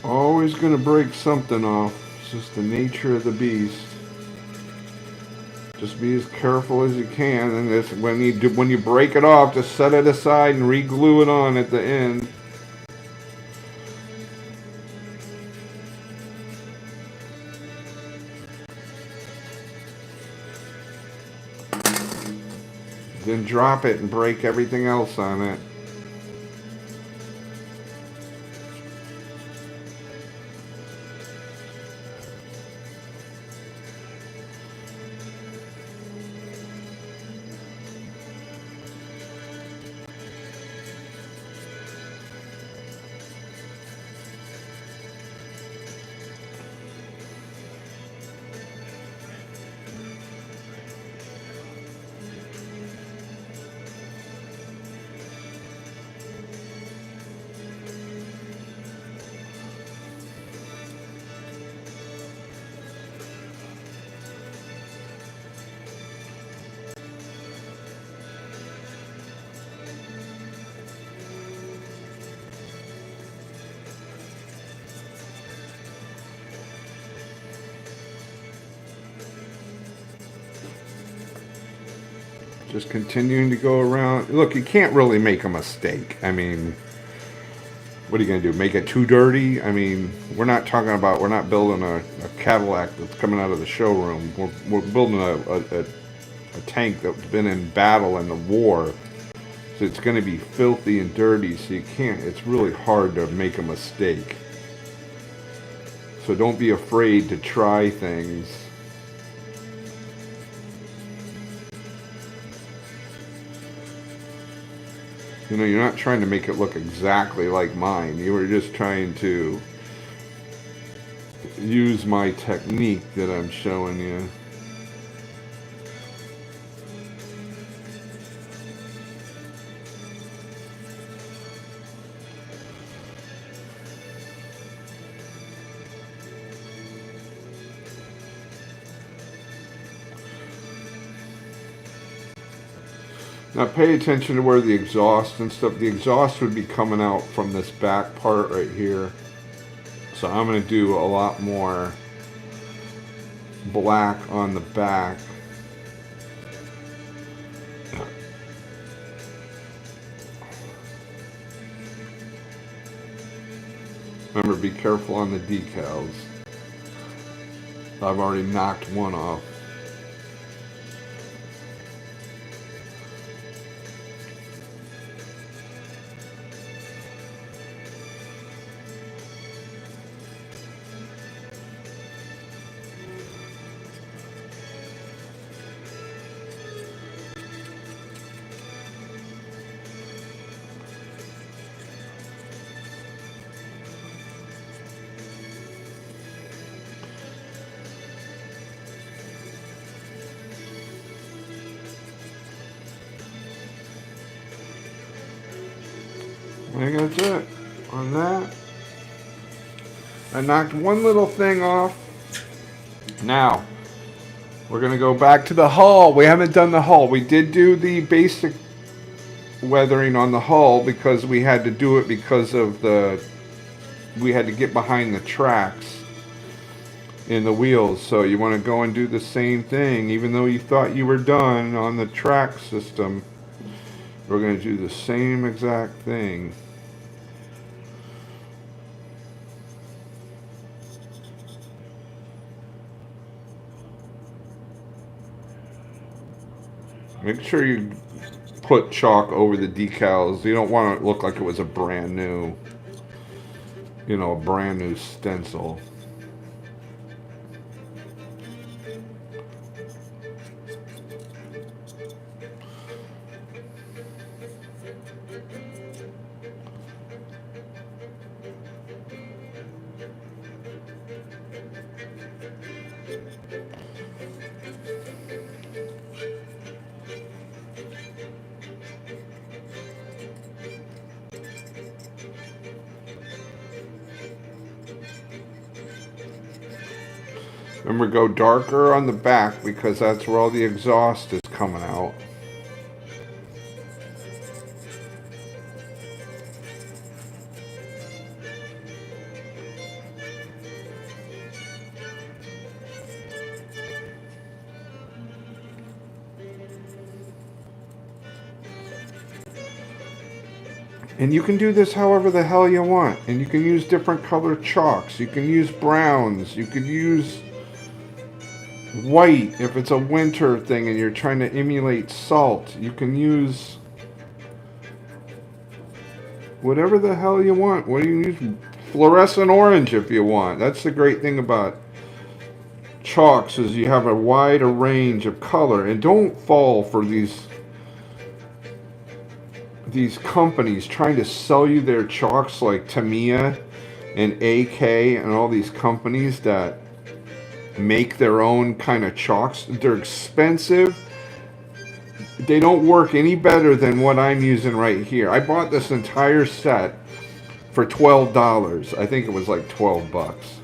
Always gonna break something off. It's just the nature of the beast. Just be as careful as you can, and when you break it off, just set it aside and re-glue it on at the end. Then drop it and break everything else on it. Just continuing to go around. Look, you can't really make a mistake. I mean, what are you going to do? Make it too dirty? I mean, we're not building a Cadillac that's coming out of the showroom. We're building a tank that's been in battle in the war. So it's going to be filthy and dirty, so it's really hard to make a mistake. So don't be afraid to try things. You know, you're not trying to make it look exactly like mine. You were just trying to use my technique that I'm showing you. Now pay attention to where the exhaust and stuff, the exhaust would be coming out from this back part right here. So I'm going to do a lot more black on the back. Remember, be careful on the decals. I've already knocked one off. think that's it on that. I knocked one little thing off. Now, we're going to go back to the hull. We haven't done the hull. We did do the basic weathering on the hull because we had to do it because of we had to get behind the tracks in the wheels. So you want to go and do the same thing. Even though you thought you were done on the track system, we're going to do the same exact thing. Make sure you put chalk over the decals. You don't want it to look like it was a brand new, a brand new stencil. Remember, go darker on the back because that's where all the exhaust is coming out. And you can do this however the hell you want. And you can use different colored chalks. You can use browns. You could use white if it's a winter thing and you're trying to emulate salt. You can use whatever the hell you want. What do you use? Fluorescent orange if you want. That's the great thing about chalks is you have a wider range of color. And don't fall for these companies trying to sell you their chalks like Tamiya and AK and all these companies that make their own kind of chalks. They're expensive. They don't work any better than what I'm using right here. I bought this entire set for $12. I think it was like 12 bucks.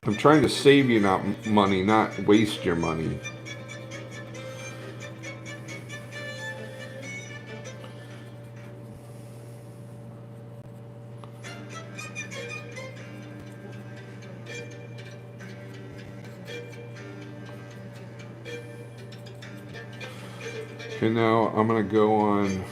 I'm trying to save you money, not waste your money. Okay, now I'm going to go on.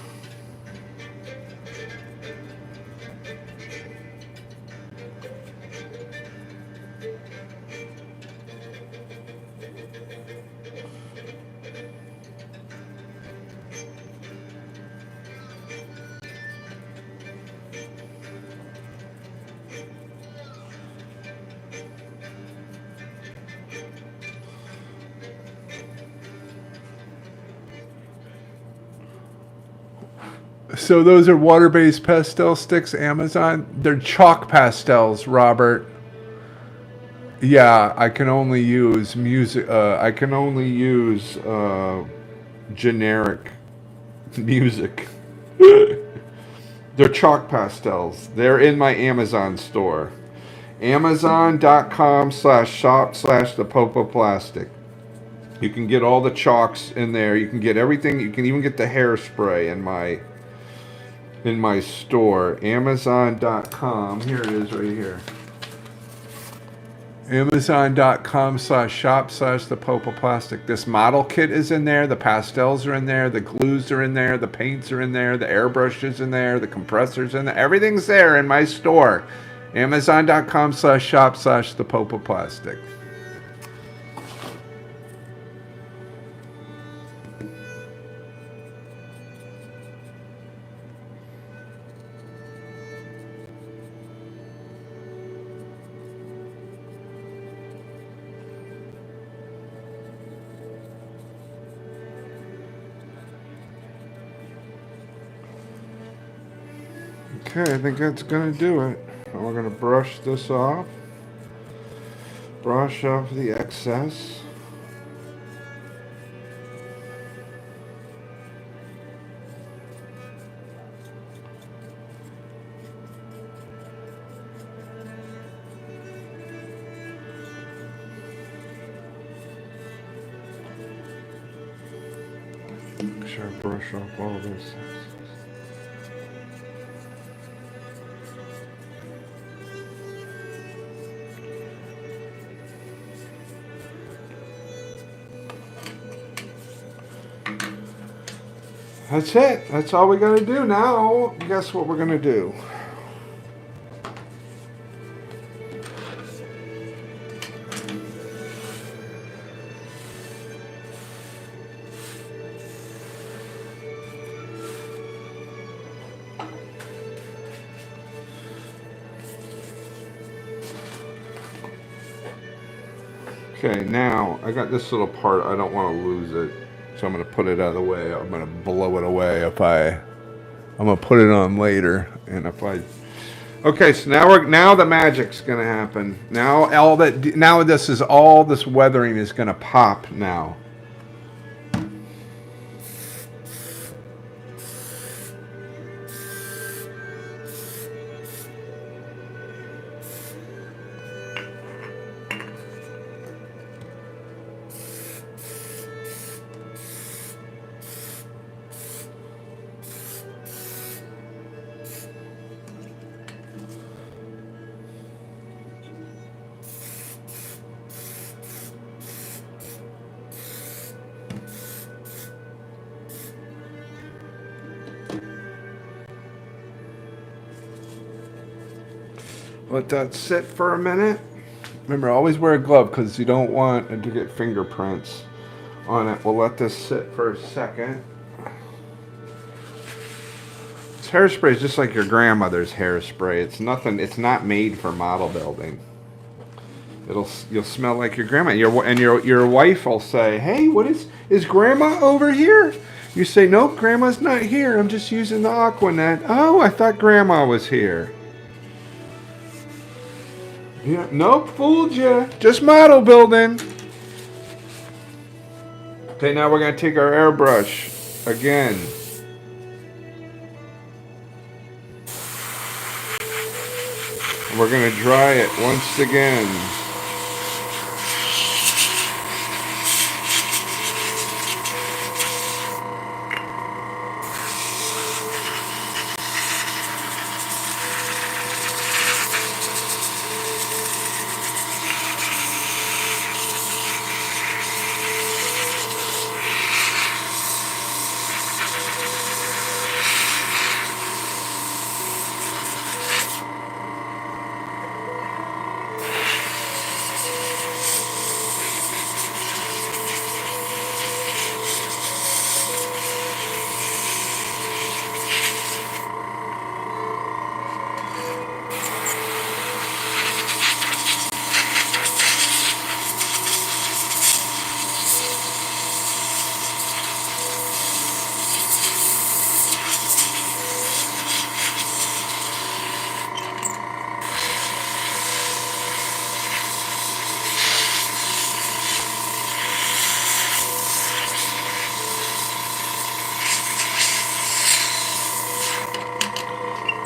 So those are water-based pastel sticks, Amazon. They're chalk pastels, Robert. Yeah, I can only use music. I can only use generic music. They're chalk pastels. They're in my Amazon store. Amazon.com/shop/thepopoplastic. You can get all the chalks in there. You can get everything. You can even get the hairspray in my store. Amazon.com. Here it is right here. Amazon.com/shop/thepopoplastic. This model kit is in there. The pastels are in there. The glues are in there. The paints are in there. The airbrush is in there. The compressors in there. Everything's there in my store. Amazon.com/shop/thepopoplastic. Okay, I think that's gonna do it. And we're gonna brush this off. Brush off the excess. Make sure I brush off all this. That's it. That's all we gotta do now. Guess what we're gonna do? Okay, now I got this little part. I don't want to lose it, so I'm gonna put it out of the way. I'm gonna blow it away I'm gonna put it on later, and if I. Okay, so now the magic's gonna happen. Now this weathering is gonna pop now. Let that sit for a minute. Remember, always wear a glove because you don't want it to get fingerprints on it. We'll let this sit for a second. This hairspray is just like your grandmother's hairspray. It's nothing. It's not made for model building. You'll smell like your grandma. Your wife will say, "Hey, what is grandma over here?" You say, "Nope, grandma's not here. I'm just using the Aquanet." "Oh, I thought grandma was here." Yeah, nope, fooled you. Just model building. Okay, now we're gonna take our airbrush again. And we're gonna dry it once again.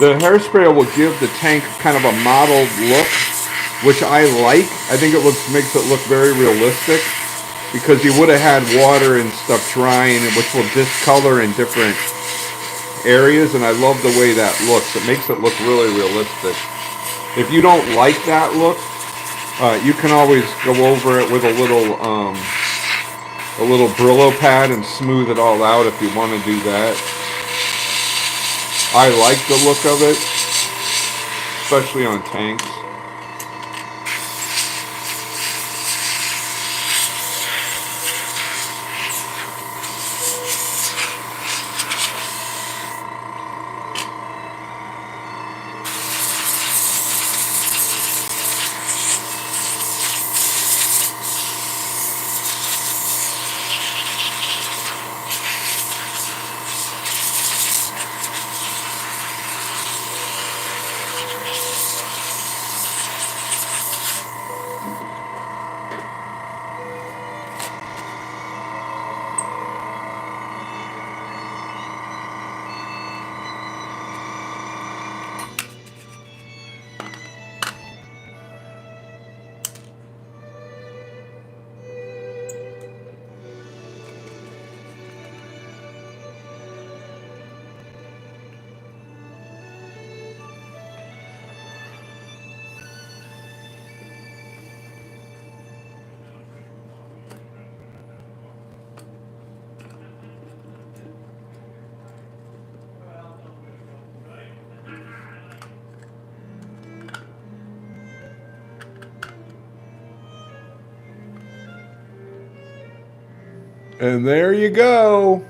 The hairspray will give the tank kind of a mottled look, which I like. I think it makes it look very realistic because you would have had water and stuff drying, which will discolor in different areas, and I love the way that looks. It makes it look really realistic. If you don't like that look, you can always go over it with a little Brillo pad and smooth it all out if you want to do that. I like the look of it, especially on tanks. And there you go.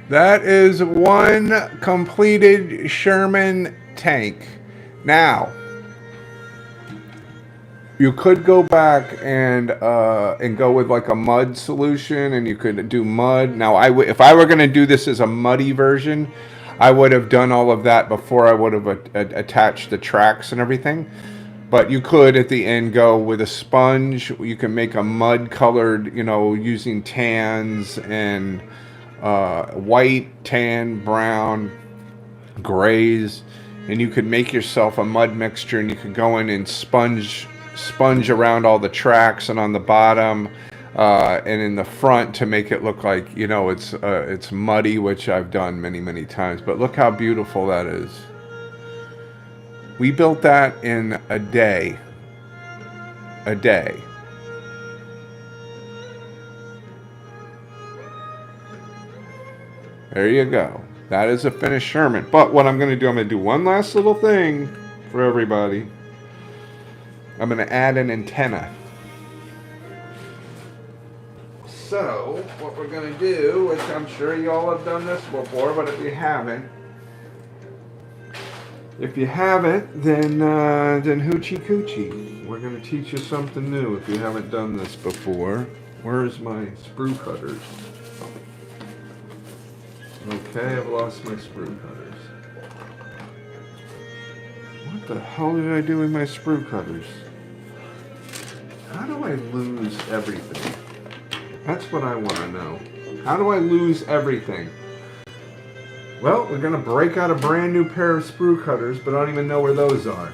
That is one completed Sherman tank. Now, you could go back and go with like a mud solution, and you could do mud. Now, if I were going to do this as a muddy version, I would have done all of that before I would have attached the tracks and everything. But you could at the end go with a sponge. You can make a mud colored, using tans and white, tan, brown, grays, and you could make yourself a mud mixture, and you could go in and sponge around all the tracks and on the bottom and in the front to make it look like it's muddy, which I've done many times. But look how beautiful that is. We built that in a day. There you go. That is a finished Sherman. But what I'm going to do one last little thing for everybody. I'm going to add an antenna. So, what we're going to do, which I'm sure you all have done this before, but if you haven't, then hoochie coochie. We're going to teach you something new if you haven't done this before. Where's my sprue cutters? Okay, I've lost my sprue cutters. What the hell did I do with my sprue cutters? How do I lose everything? That's what I want to know. How do I lose everything? Well, we're going to break out a brand new pair of sprue cutters, but I don't even know where those are.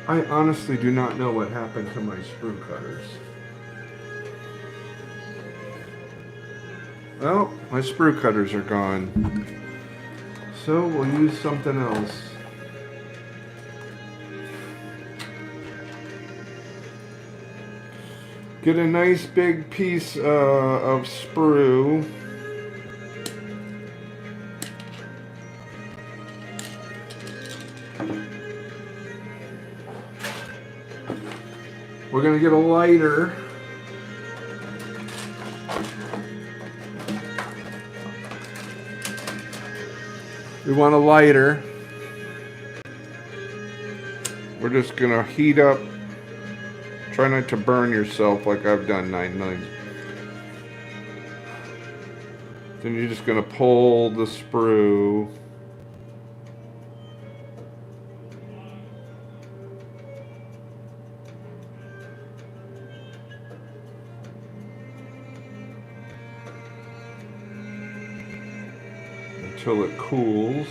I honestly do not know what happened to my sprue cutters. Well, my sprue cutters are gone. So we'll use something else. Get a nice big piece of sprue. We're going to get a lighter. We want a lighter. We're just going to heat up. Try not to burn yourself like I've done 9 times. Then you're just going to pull the sprue. Until it cools.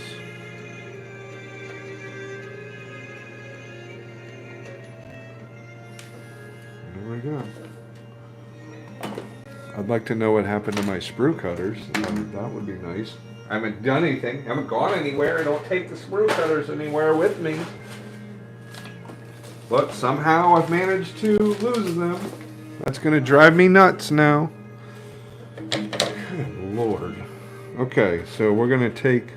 There we go. I'd like to know what happened to my sprue cutters. That would be nice. I haven't done anything. I haven't gone anywhere. I don't take the sprue cutters anywhere with me. But somehow I've managed to lose them. That's going to drive me nuts now. Good Lord. Okay, so we're going to take...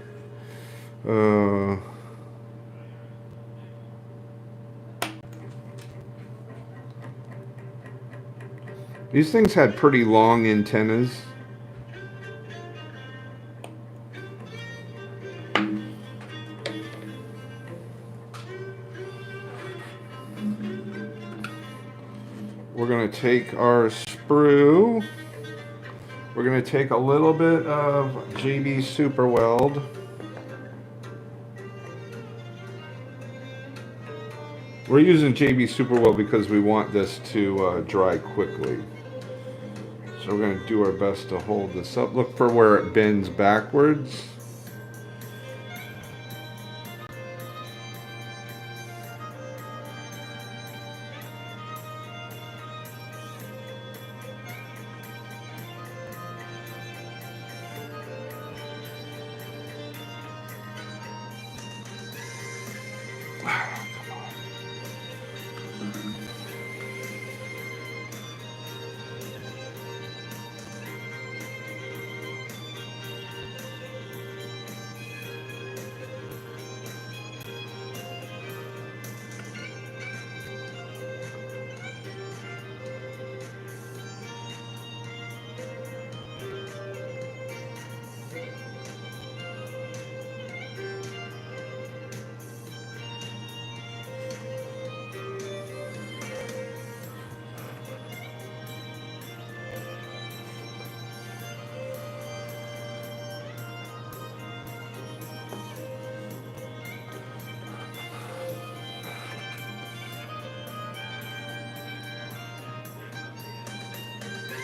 these things had pretty long antennas. We're going to take our sprue. We're going to take a little bit of JB Super Weld. We're using JB Super Weld because we want this to dry quickly. So we're going to do our best to hold this up. Look for where it bends backwards.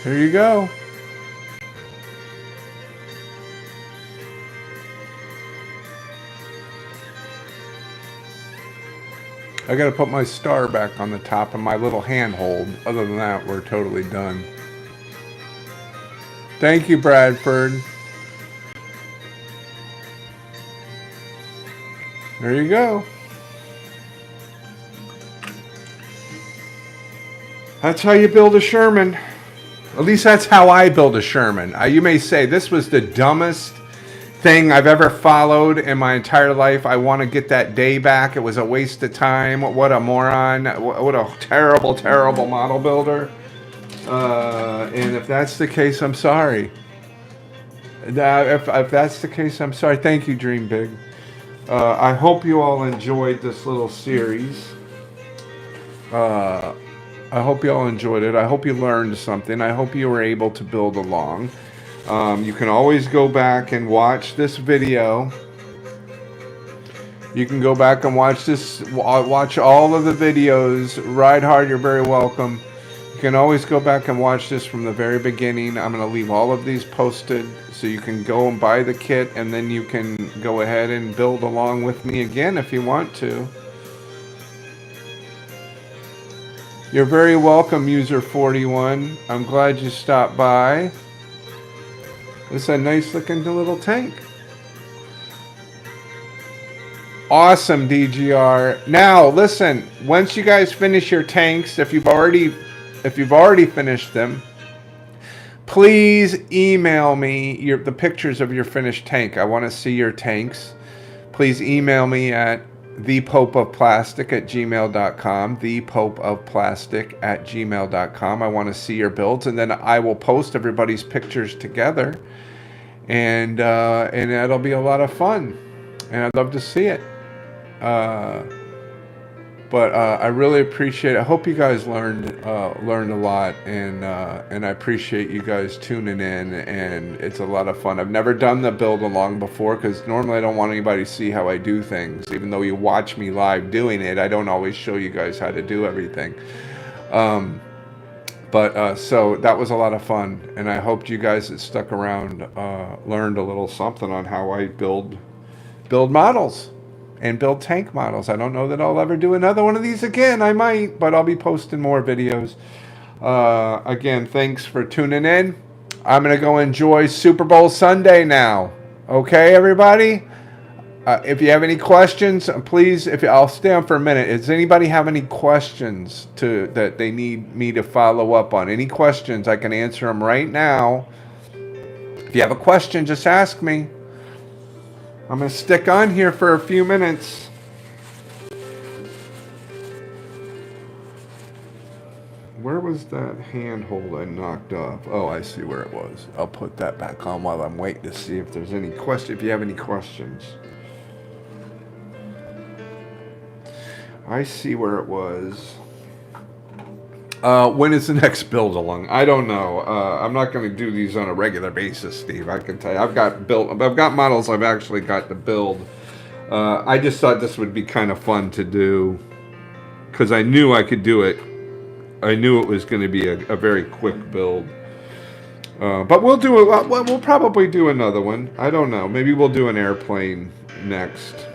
Here you go. I gotta put my star back on the top and my little handhold. Other than that, we're totally done. Thank you, Bradford. There you go. That's how you build a Sherman. At least that's how I build a Sherman. You may say this was the dumbest thing I've ever followed in my entire life. I want to get that day back. It was a waste of time. What a moron. What a terrible, terrible model builder. And if that's the case, I'm sorry. If that's the case, I'm sorry. Thank you, Dream Big. I hope you all enjoyed this little series. I hope you all enjoyed it. I hope you learned something. I hope you were able to build along. You can always go back and watch this video. You can go back and watch this. Watch all of the videos. Ride Hard, you're very welcome. You can always go back and watch this from the very beginning. I'm going to leave all of these posted so you can go and buy the kit, and then you can go ahead and build along with me again if you want to. You're very welcome, User 41. I'm glad you stopped by. It's a nice looking little tank. Awesome, DGR. Now, listen, once you guys finish your tanks, if you've already finished them, please email me the pictures of your finished tank. I want to see your tanks. Please email me at thepopeofplastic@gmail.com, thepopeofplastic@gmail.com. I want to see your builds, and then I will post everybody's pictures together, and that'll be a lot of fun, and I'd love to see it. But I really appreciate it. I hope you guys learned a lot, and I appreciate you guys tuning in, and it's a lot of fun. I've never done the build along before because normally I don't want anybody to see how I do things. Even though you watch me live doing it, I don't always show you guys how to do everything. So that was a lot of fun, and I hoped you guys that stuck around learned a little something on how I build models. And build tank models. I don't know that I'll ever do another one of these again. I might, but I'll be posting more videos. Again, thanks for tuning in. I'm going to go enjoy Super Bowl Sunday now. Okay, everybody? If you have any questions, please, I'll stay on for a minute. Does anybody have any questions that they need me to follow up on? Any questions? I can answer them right now. If you have a question, just ask me. I'm going to stick on here for a few minutes. Where was that handhold I knocked off? Oh, I see where it was. I'll put that back on while I'm waiting to see if there's any question. If you have any questions. I see where it was. When is the next build along? I don't know. I'm not going to do these on a regular basis, Steve. I can tell you. I've got models I've actually got to build. I just thought this would be kind of fun to do because I knew I could do it. I knew it was going to be a very quick build. But we'll do it. We'll probably do another one. I don't know. Maybe we'll do an airplane next.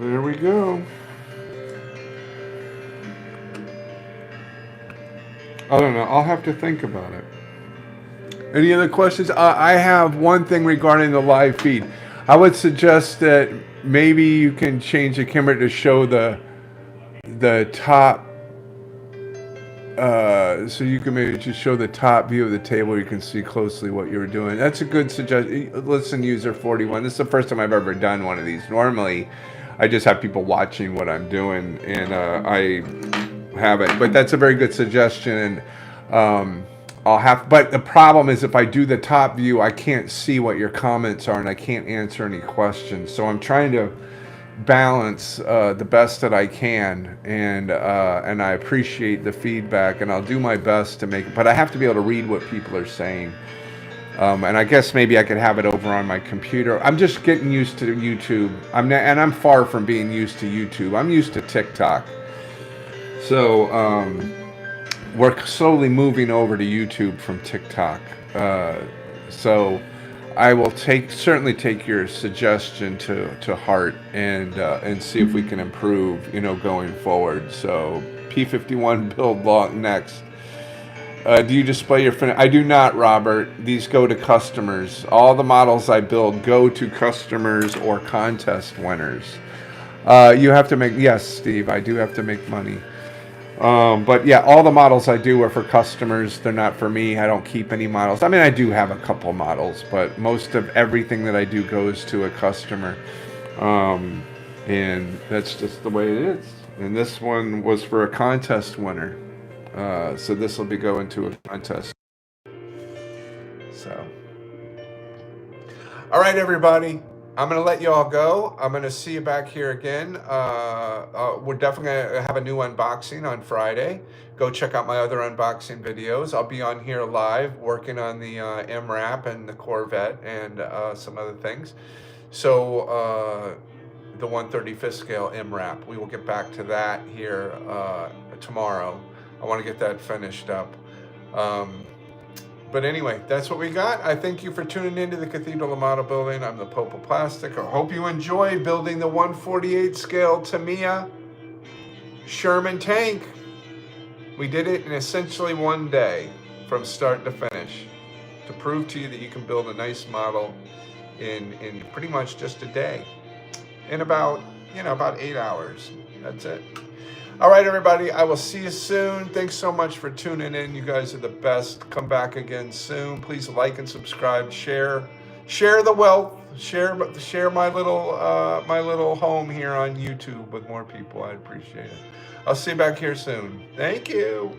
There we go. I don't know. I'll have to think about it. Any other questions? I have one thing regarding the live feed. I would suggest that maybe you can change the camera to show the top. So you can maybe just show the top view of the table. You can see closely what you're doing. That's a good suggestion. Listen, User 41. This is the first time I've ever done one of these. Normally, I just have people watching what I'm doing, and I haven't. But that's a very good suggestion. And but the problem is if I do the top view, I can't see what your comments are, and I can't answer any questions. So I'm trying to balance the best that I can, and I appreciate the feedback, and I'll do my best to make it. But I have to be able to read what people are saying. And I guess maybe I could have it over on my computer. I'm just getting used to YouTube. I'm far from being used to YouTube. I'm used to TikTok. So we're slowly moving over to YouTube from TikTok. So I will certainly take your suggestion to heart and see if we can improve, going forward. So P51 build long next. Do you display your I do not, Robert. These go to customers. All the models I build go to customers or contest winners. You have to make, yes, Steve, I do have to make money. But yeah, all the models I do are for customers. They're not for me. I don't keep any models. I mean, I do have a couple models, but most of everything that I do goes to a customer. And that's just the way it is. And this one was for a contest winner. So this will be going to a contest. So, all right, everybody. I'm going to let you all go. I'm going to see you back here again. We're definitely going to have a new unboxing on Friday. Go check out my other unboxing videos. I'll be on here live working on the MRAP and the Corvette and some other things. So the 135th scale MRAP. We will get back to that here tomorrow. I want to get that finished up. But anyway, that's what we got. I thank you for tuning into the Cathedral Model Building. I'm the Pope of Plastic. I hope you enjoy building the 148 scale Tamiya Sherman tank. We did it in essentially one day from start to finish to prove to you that you can build a nice model in pretty much just a day. In about 8 hours. That's it. All right, everybody, I will see you soon. Thanks so much for tuning in. You guys are the best. Come back again soon. Please like and subscribe, share the wealth, share my little home here on YouTube with more people. I appreciate it. I'll see you back here soon. Thank you.